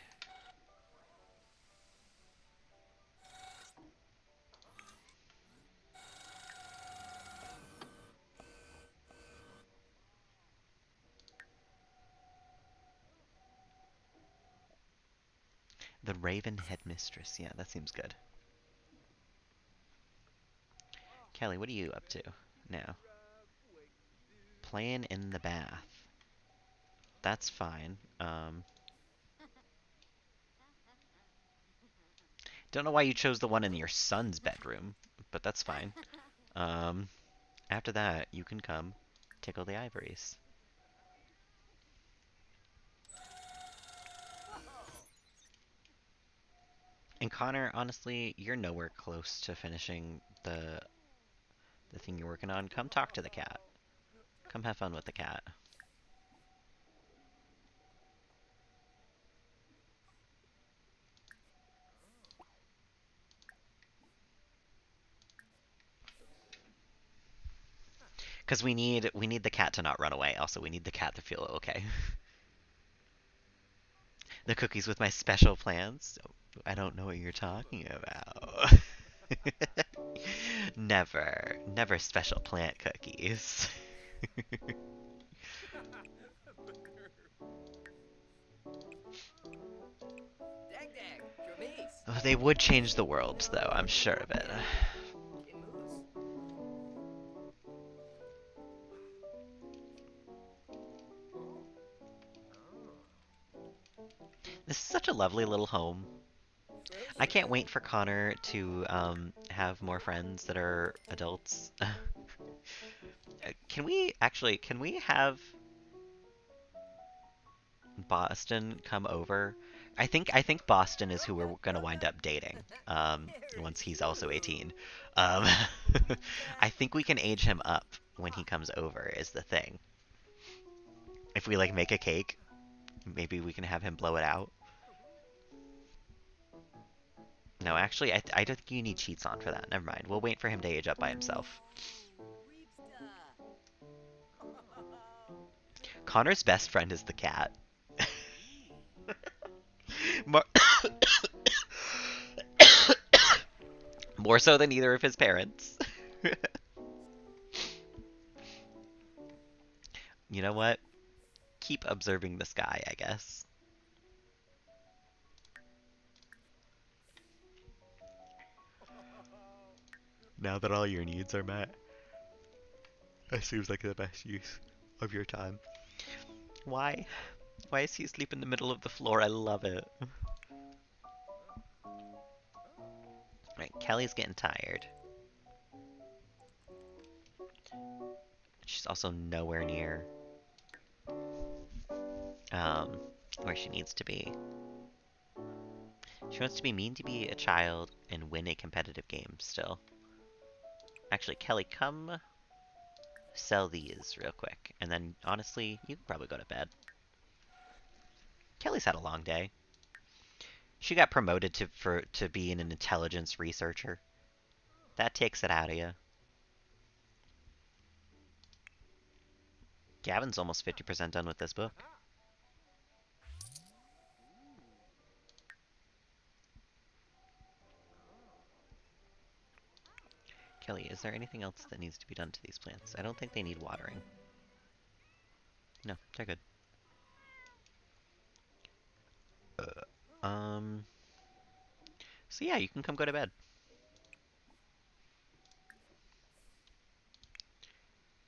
The Raven Headmistress. Yeah, that seems good. Kelly, what are you up to now? Playing in the bath. That's fine. Don't know why you chose the one in your son's bedroom, but that's fine. Um, After that, you can come tickle the ivories. And Connor, honestly, you're nowhere close to finishing the thing you're working on. Come talk to the cat. Come have fun with the cat. Because we need the cat to not run away. Also, we need the cat to feel okay. The cookies with my special plans? I don't know what you're talking about. Never. Never special plant cookies. Dag dag, Jamis. Oh, they would change the world, though. I'm sure of it. Get moose. This is such a lovely little home. I can't wait for Connor to have more friends that are adults. Can we have Boston come over? I think Boston is who we're gonna wind up dating. Once he's also 18. Um, I think we can age him up when he comes over is the thing. If we like make a cake, maybe we can have him blow it out. No, actually, I don't think you need cheats on for that. Never mind. We'll wait for him to age up by himself. Connor's best friend is the cat. More so than either of his parents. You know what? Keep observing the sky, I guess. Now that all your needs are met, that seems like the best use of your time. Why? Why is he asleep in the middle of the floor? I love it. Right, Kelly's getting tired. She's also nowhere near um, where she needs to be. She wants to be mean to be a child and win a competitive game still. Actually, Kelly, come sell these real quick. And then, honestly, you can probably go to bed. Kelly's had a long day. She got promoted to be an intelligence researcher. That takes it out of you. Gavin's almost 50% done with this book. Kelly, is there anything else that needs to be done to these plants? I don't think they need watering. No, they're good. Um, so yeah, you can come go to bed.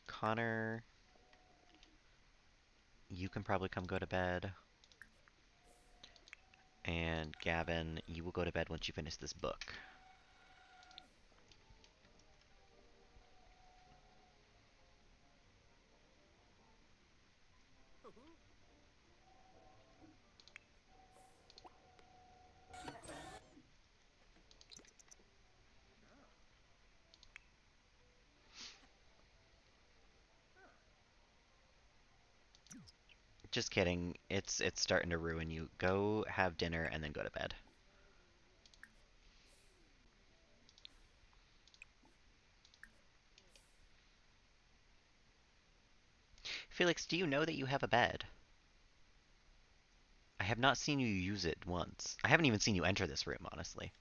Connor, you can probably come go to bed. And Gavin, you will go to bed once you finish this book. Just kidding. It's starting to ruin you. Go have dinner and then go to bed. Felix, do you know that you have a bed? I have not seen you use it once. I haven't even seen you enter this room, honestly.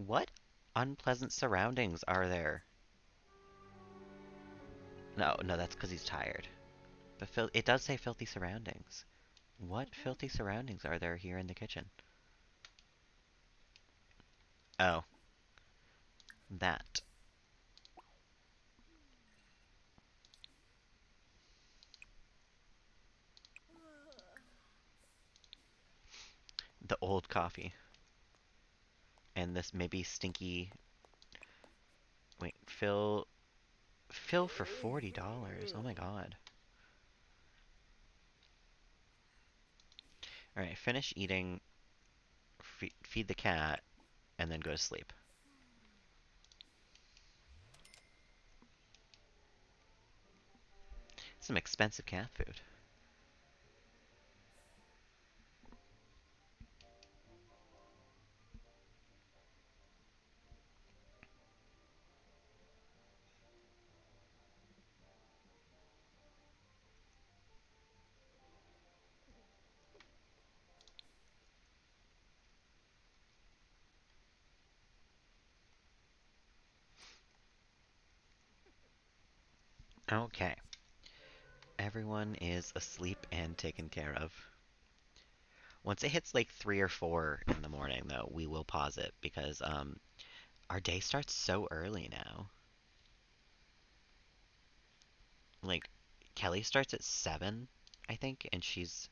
What unpleasant surroundings are there? No, no, that's because he's tired. But it does say filthy surroundings. What filthy surroundings are there here in the kitchen? Oh, that. The old coffee. And this maybe stinky... Wait, Phil for $40. Oh my god. Alright, finish eating, feed the cat, and then go to sleep. Some expensive cat food. Okay. Everyone is asleep and taken care of. Once it hits like 3 or 4 in the morning, though, we will pause it because our day starts so early now. Like, Kelly starts at 7, I think, and she's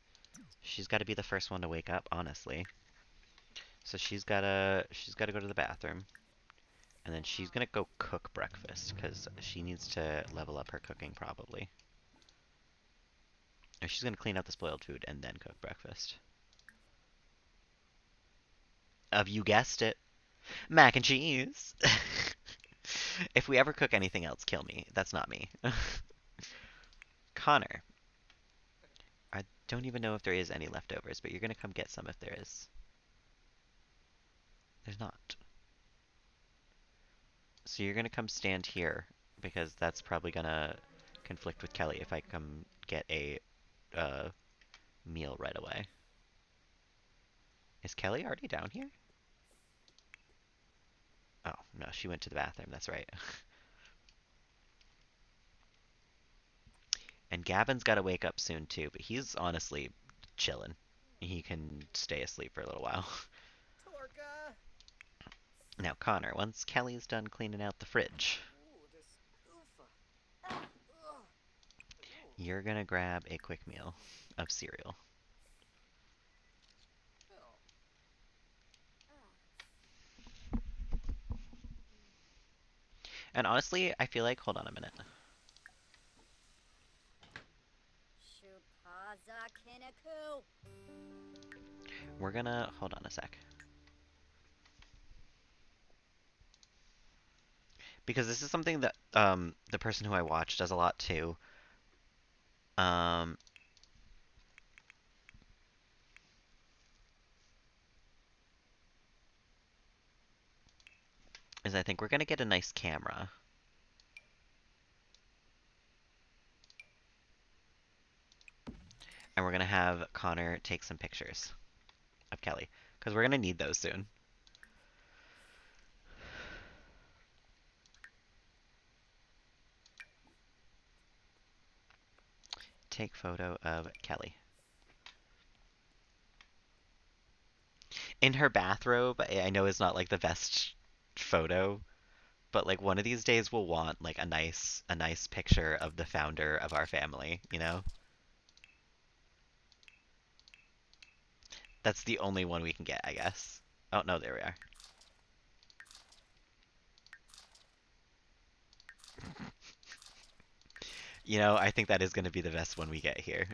got to be the first one to wake up, honestly. So she's gotta go to the bathroom, and then she's gonna go cook breakfast because she needs to level up her cooking probably. Or she's gonna clean up the spoiled food and then cook breakfast. You guessed it, mac and cheese. If we ever cook anything else, kill me. That's not me. Connor, I don't even know if there is any leftovers, but you're gonna come get some if there is. There's not. So you're gonna come stand here because that's probably gonna conflict with Kelly if I come get a uh, meal right away. Is Kelly already down here? Oh, no, she went to the bathroom. That's right. And Gavin's got to wake up soon too, but he's honestly chilling. He can stay asleep for a little while. Torka! Now, Connor, once Kelly's done cleaning out the fridge, Ooh, this oofa. Ugh. you're gonna grab a quick meal of cereal. Oh. And honestly, I feel like, hold on a minute. Shupaza Kinaku. We're gonna, hold on a sec. Because this is something that the person who I watch does a lot too. Um, is I think we're gonna get a nice camera. And we're gonna have Connor take some pictures of Kelly. Because we're gonna need those soon. Take photo of Kelly. In her bathrobe, I know it's not like the best photo, but like one of these days we'll want like a nice picture of the founder of our family, you know? That's the only one we can get, I guess. Oh no, there we are. You know, I think that is going to be the best one we get here.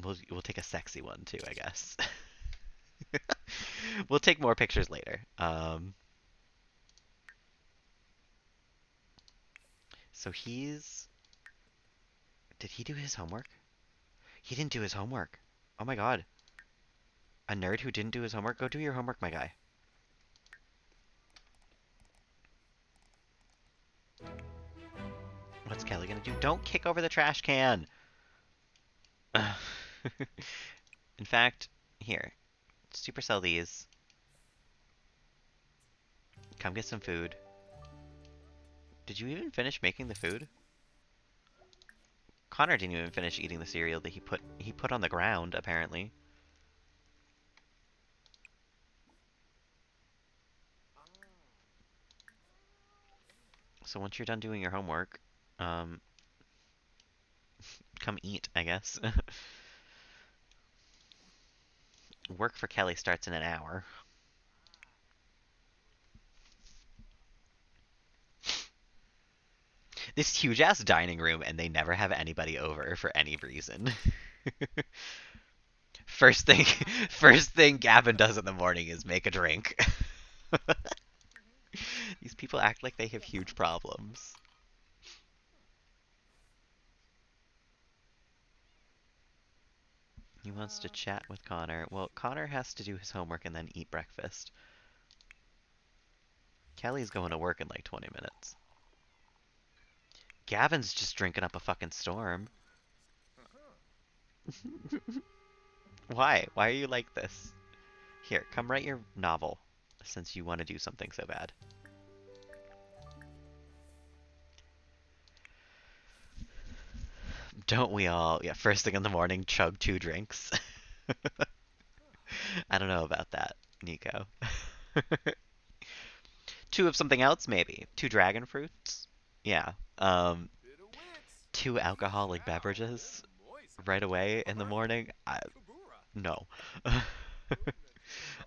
We'll take a sexy one too, I guess. We'll take more pictures later. So did he do his homework? He didn't do his homework. Oh my god. A nerd who didn't do his homework? Go do your homework, my guy. What's Kelly gonna do? Don't kick over the trash can! In fact, here. Supercell these. Come get some food. Did you even finish making the food? Connor didn't even finish eating the cereal that he put on the ground, apparently. So once you're done doing your homework, come eat, I guess. Work for Kelly starts in an hour. This huge ass dining room, and they never have anybody over for any reason. First thing, first thing Gavin does in the morning is make a drink. These people act like they have huge problems. He wants to chat with Connor. Well, Connor has to do his homework and then eat breakfast. Kelly's going to work in like 20 minutes. Gavin's just drinking up a fucking storm. Why? Why are you like this? Here, come write your novel, since you want to do something so bad. Don't we all? Yeah, first thing in the morning, chug 2 drinks. I don't know about that, Nico. 2 of something else, maybe. 2 dragon fruits? Yeah. Bit of wits. 2 alcoholic beverages right away in the morning? No.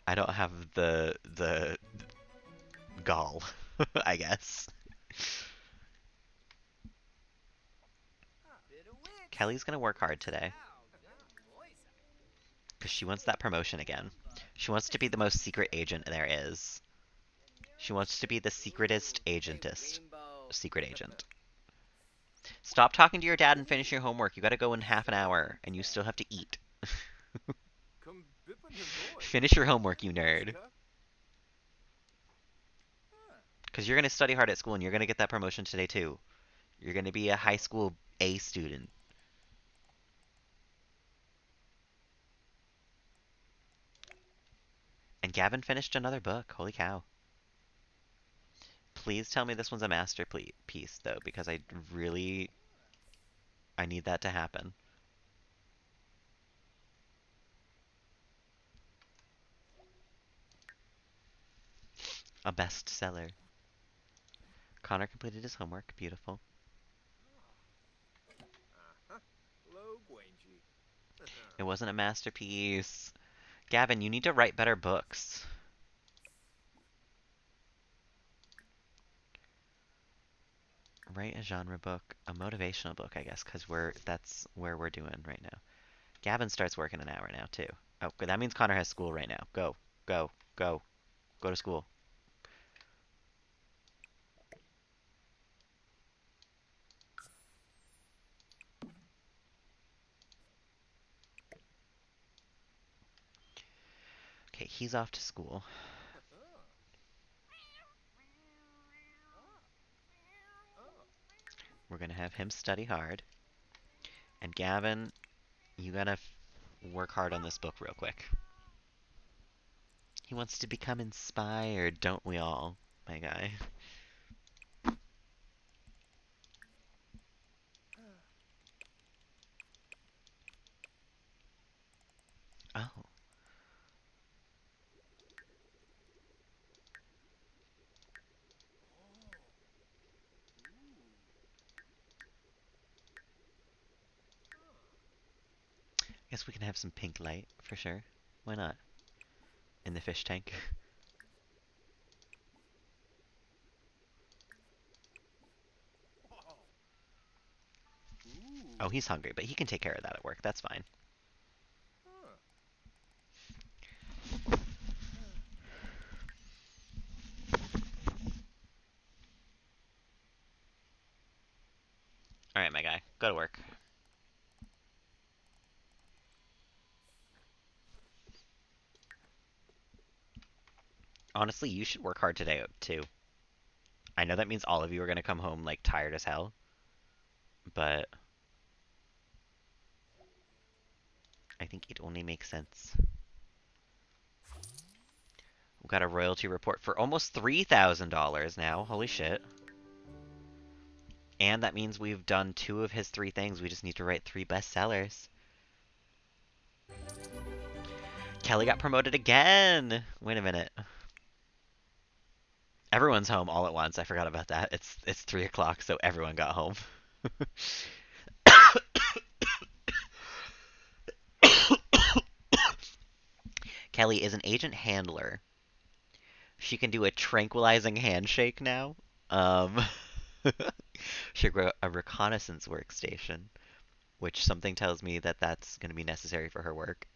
I don't have the gall, I guess. Kelly's gonna work hard today. Because she wants that promotion again. She wants to be the most secret agent there is. She wants to be the secretest agentest. Secret agent. Stop talking to your dad and finish your homework. You gotta go in half an hour, and you still have to eat. Finish your homework, you nerd. Because you're going to study hard at school and you're going to get that promotion today too. You're going to be a high school A student. And Gavin finished another book. Holy cow. Please tell me this one's a masterpiece, though, because I need that to happen. A bestseller. Connor completed his homework. Beautiful. Hello, Gwangy. It wasn't a masterpiece. Gavin, you need to write better books. Write a genre book, a motivational book, I guess, because that's where we're doing right now. Gavin starts work in an hour now, too. Oh, good. That means Connor has school right now. Go, go, go. Go to school. Okay, he's off to school. We're gonna have him study hard. And Gavin, you gotta work hard on this book real quick. He wants to become inspired, don't we all, my guy? Oh. Guess we can have some pink light, for sure. Why not? In the fish tank. Oh, he's hungry, but he can take care of that at work. That's fine. Alright, my guy. Go to work. Honestly, you should work hard today, too. I know that means all of you are gonna come home, like, tired as hell. But I think it only makes sense. We've got a royalty report for almost $3,000 now. Holy shit. And that means we've done 2 of his 3 things. We just need to write 3 bestsellers. Kelly got promoted again! Wait a minute. Everyone's home all at once. I forgot about that. It's 3 o'clock, so everyone got home. Kelly is an agent handler. She can do a tranquilizing handshake now. She got a reconnaissance workstation, which something tells me that that's going to be necessary for her work.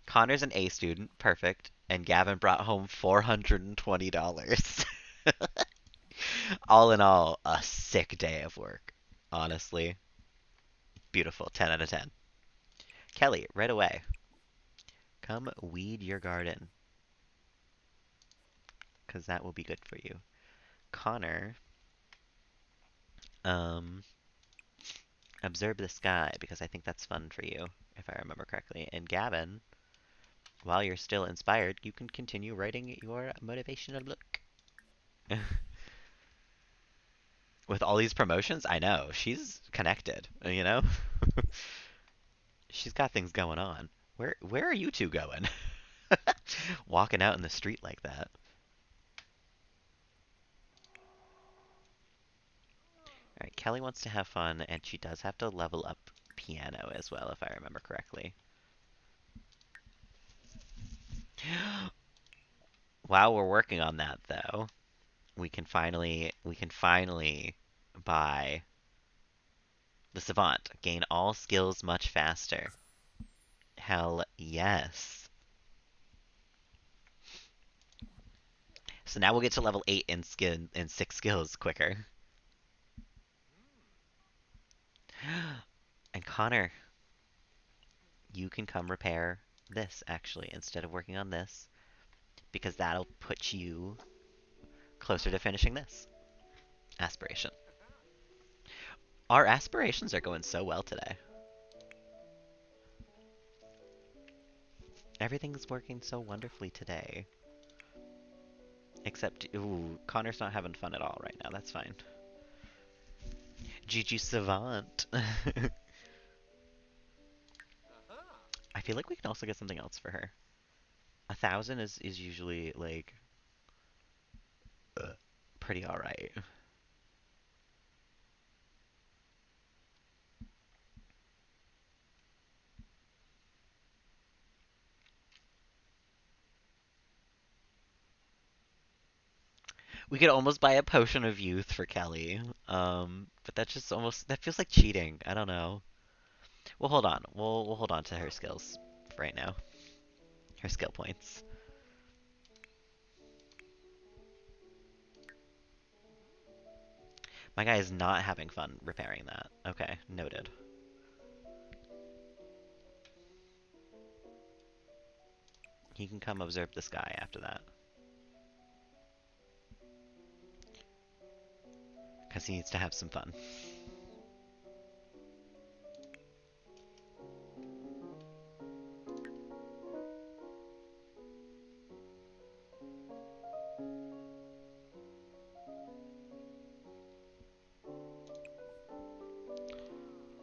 Connor's an A student, perfect, and Gavin brought home $420. All in all, a sick day of work. Honestly. Beautiful. 10 out of 10. Kelly, right away. Come weed your garden. Because that will be good for you. Connor, observe the sky, because I think that's fun for you, if I remember correctly. And Gavin, while you're still inspired, you can continue writing your motivational book. With all these promotions, I know. She's connected, you know? She's got things going on. Where are you two going? Walking out in the street like that. Alright, Kelly wants to have fun, and she does have to level up piano as well, if I remember correctly. While we're working on that, though, we can finally buy the Savant. Gain all skills much faster. Hell yes. So now we'll get to level 8 in 6 skills quicker. And Connor, you can come repair this, actually, instead of working on this. Because that'll put you closer to finishing this. Aspiration. Our aspirations are going so well today. Everything's working so wonderfully today. Except, ooh, Connor's not having fun at all right now. That's fine. Gigi Savant. Aha! I feel like we can also get something else for her. 1,000 is usually like pretty alright. We could almost buy a potion of youth for Kelly. But that just almost that feels like cheating. I don't know. We'll hold on. We'll hold on to her skills for right now. Her skill points. My guy is not having fun repairing that. Okay, noted. He can come observe the sky after that. Because he needs to have some fun.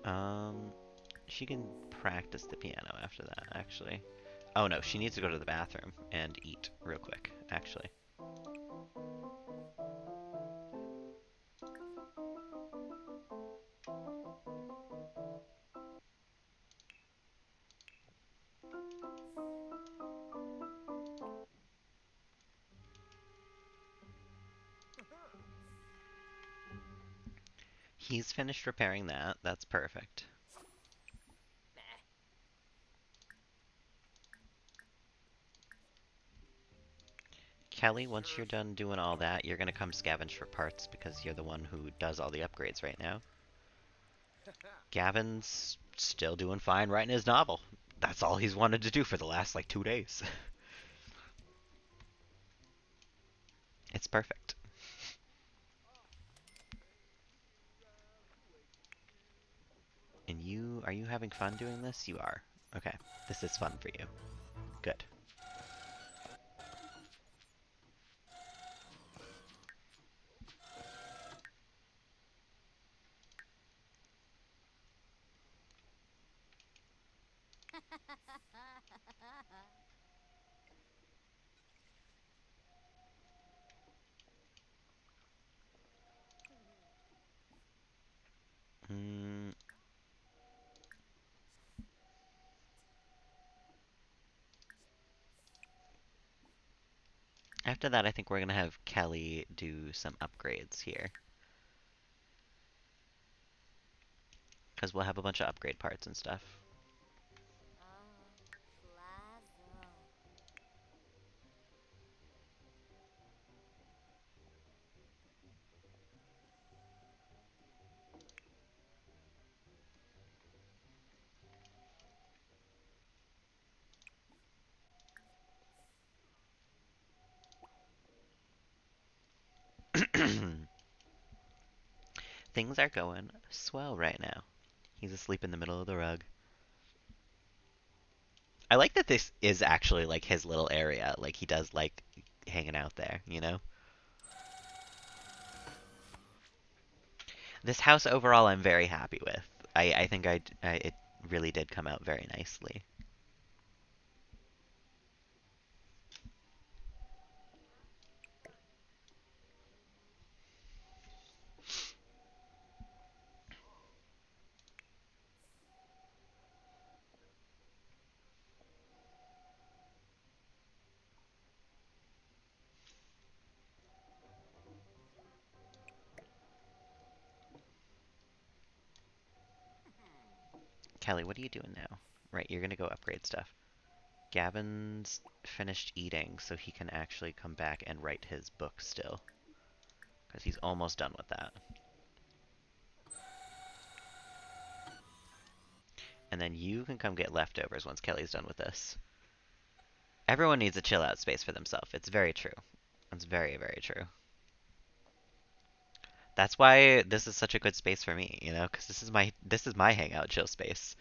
Um, she can practice the piano after that, actually. Oh no, she needs to go to the bathroom and eat real quick, actually. He's finished repairing that. That's perfect. Kelly, once you're done doing all that, you're gonna come scavenge for parts because you're the one who does all the upgrades right now. Gavin's still doing fine writing his novel. That's all he's wanted to do for the last like 2 days. It's perfect. And you, are you having fun doing this? You are. Okay, this is fun for you. Good. Mm, after that, I think we're gonna have Kelly do some upgrades here. Because we'll have a bunch of upgrade parts and stuff. Oh, Flazo. Things are going swell right now. He's asleep in the middle of the rug. I like that this is actually like his little area. Like he does like hanging out there, you know? This house overall I'm very happy with. I think it really did come out very nicely. Kelly, what are you doing now? Right, you're gonna go upgrade stuff. Gavin's finished eating, so he can actually come back and write his book still. Because he's almost done with that. And then you can come get leftovers once Kelly's done with this. Everyone needs a chill out space for themselves. It's very true. It's very, very true. That's why this is such a good space for me, you know, because this is my hangout chill space.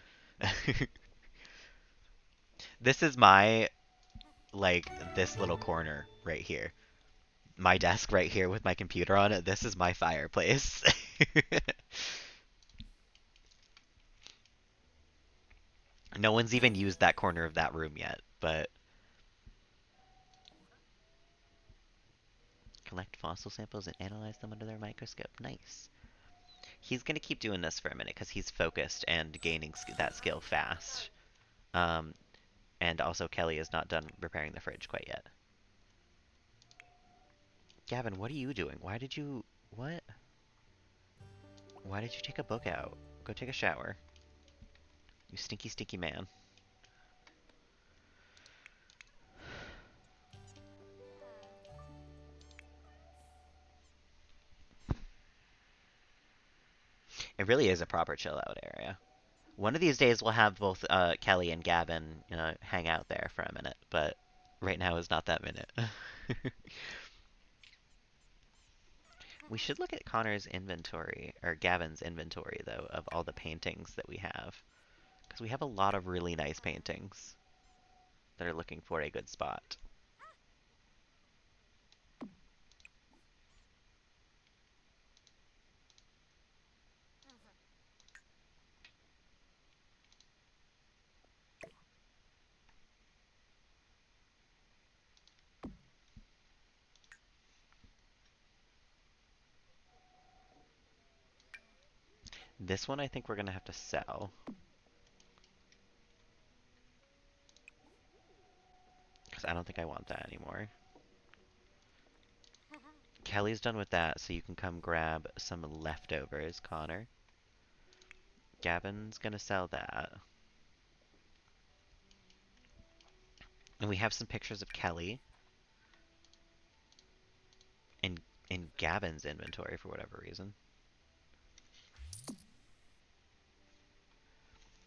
This is my like this little corner right here. My desk right here with my computer on it. This is my fireplace. No one's even used that corner of that room yet, but collect fossil samples and analyze them under their microscope. Nice. He's gonna keep doing this for a minute because he's focused and gaining that skill fast. Um, and also Kelly is not done repairing the fridge quite yet. Gavin, what are you doing? Why did you... What? Why did you take a book out? Go take a shower. You stinky, stinky man. It really is a proper chill out area. One of these days we'll have both Kelly and Gavin, hang out there for a minute, but right now is not that minute. We should look at Connor's inventory, or Gavin's inventory, though, of all the paintings that we have. Because we have a lot of really nice paintings that are looking for a good spot. This one I think we're going to have to sell. Because I don't think I want that anymore. Kelly's done with that, so you can come grab some leftovers, Connor. Gavin's gonna sell that. And we have some pictures of Kelly in Gavin's inventory for whatever reason.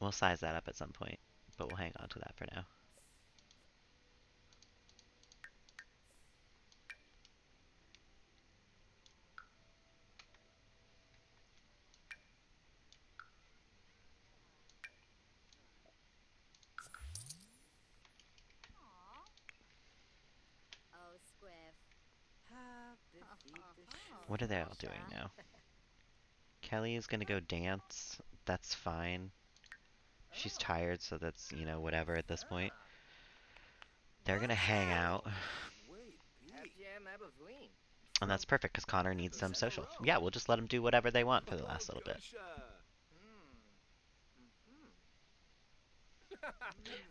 We'll size that up at some point, but we'll hang on to that for now. Oh, Squiff. What are they all doing now? Kelly is gonna go dance. That's fine. She's tired, so that's, whatever at this point. They're gonna hang out. And that's perfect, because Connor needs some social. Yeah, we'll just let them do whatever they want for the last little bit.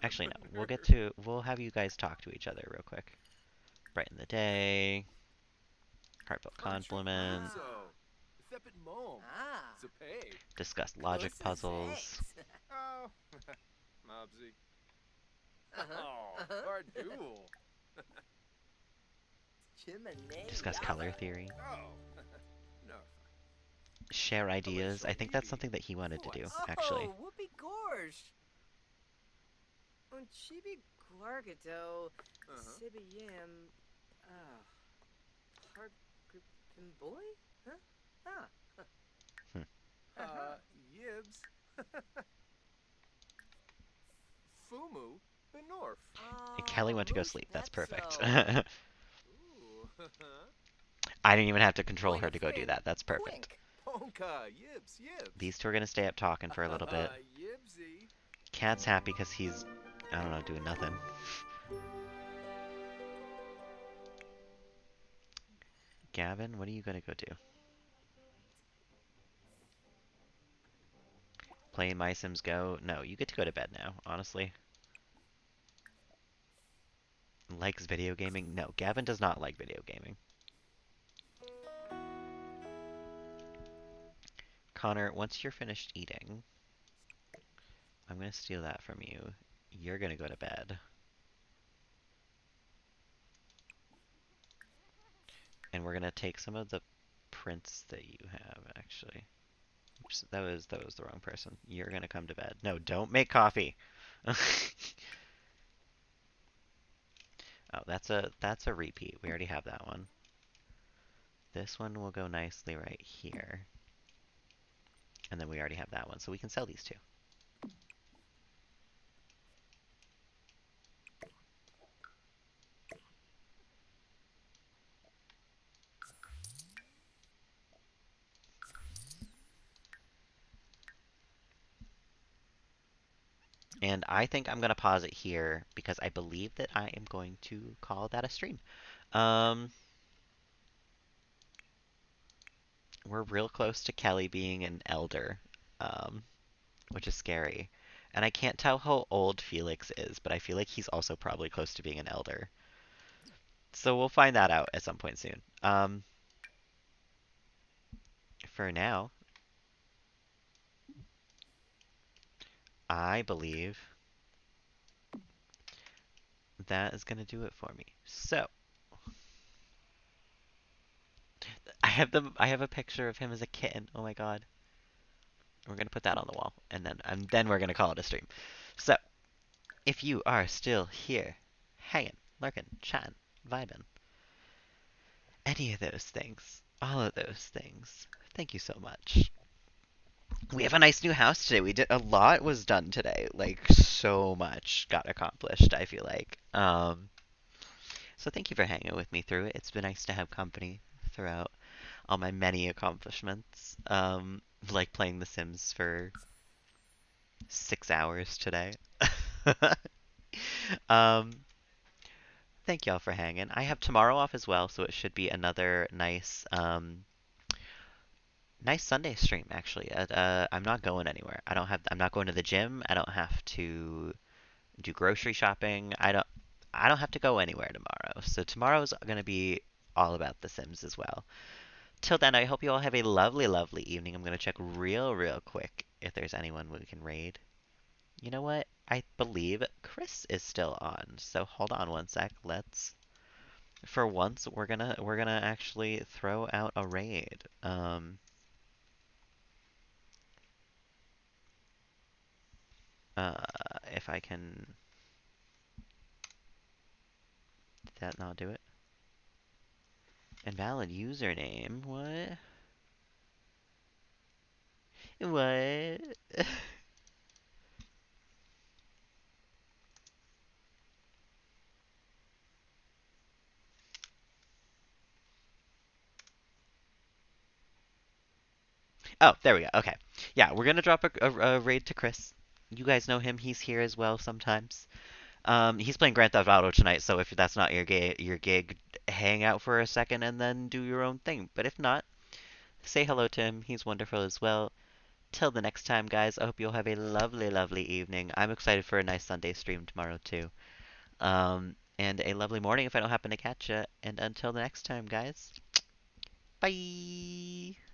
Actually, no. We'll have you guys talk to each other real quick. Brighten the day. Heartfelt compliment. Discuss logic puzzles. Oh, Mobsy. Oh, our duel. Discuss color theory. Oh, no. Share ideas. I think that's something that he wanted to do, actually. Oh, whoopee gorge. Un chibi glargado, sibi yam, hard gripping boy? Huh? Yibs. Fumu Benorf. And Kelly went to go sleep. That's perfect. Ooh. I didn't even have to control her to go do that. That's perfect. Ponka, Yibs, Yibs. These two are going to stay up talking for a little bit. Yibsy. Cat's happy because he's, I don't know, doing nothing. Gavin, what are you going to go do? Play My Sims Go? No, you get to go to bed now, honestly. Likes video gaming? No, Gavin does not like video gaming. Connor, once you're finished eating, I'm going to steal that from you. You're going to go to bed. And we're going to take some of the prints that you have, actually. Oops, that was the wrong person. You're going to come to bed. No, don't make coffee. Oh, that's a repeat. We already have that one. This one will go nicely right here. And then we already have that one, so we can sell these two. And I think I'm going to pause it here because I believe that I am going to call that a stream. Um, we're real close to Kelly being an elder, um, which is scary. And I can't tell how old Felix is, but I feel like he's also probably close to being an elder. So we'll find that out at some point soon. For now, I believe that is going to do it for me. So, I have a picture of him as a kitten. Oh my god. We're going to put that on the wall and then we're going to call it a stream. So, if you are still here, hanging, lurking, chatting, vibing, any of those things, all of those things, thank you so much. We have a nice new house today. We did a lot was done today. Like so much got accomplished, I feel like. So thank you for hanging with me through it. It's been nice to have company throughout all my many accomplishments. Like playing The Sims for 6 hours today. um, Thank y'all for hanging. I have tomorrow off as well, so it should be another nice Sunday stream actually. I'm not going anywhere. I'm not going to the gym. I don't have to do grocery shopping. I don't have to go anywhere tomorrow. So tomorrow's gonna be all about The Sims as well. Till then, I hope you all have a lovely, lovely evening. I'm gonna check real quick if there's anyone we can raid. You know what? I believe Chris is still on. So hold on one sec. For once, we're gonna actually throw out a raid. Uh, if I can, did that not do it? Invalid username. What? What? Oh, there we go. Okay. Yeah, we're gonna drop a raid to Chris. You guys know him. He's here as well sometimes. He's playing Grand Theft Auto tonight, so if that's not your gig, hang out for a second and then do your own thing. But if not, say hello to him. He's wonderful as well. Till the next time, guys, I hope you'll have a lovely, lovely evening. I'm excited for a nice Sunday stream tomorrow, too. And a lovely morning if I don't happen to catch you. And until the next time, guys, bye!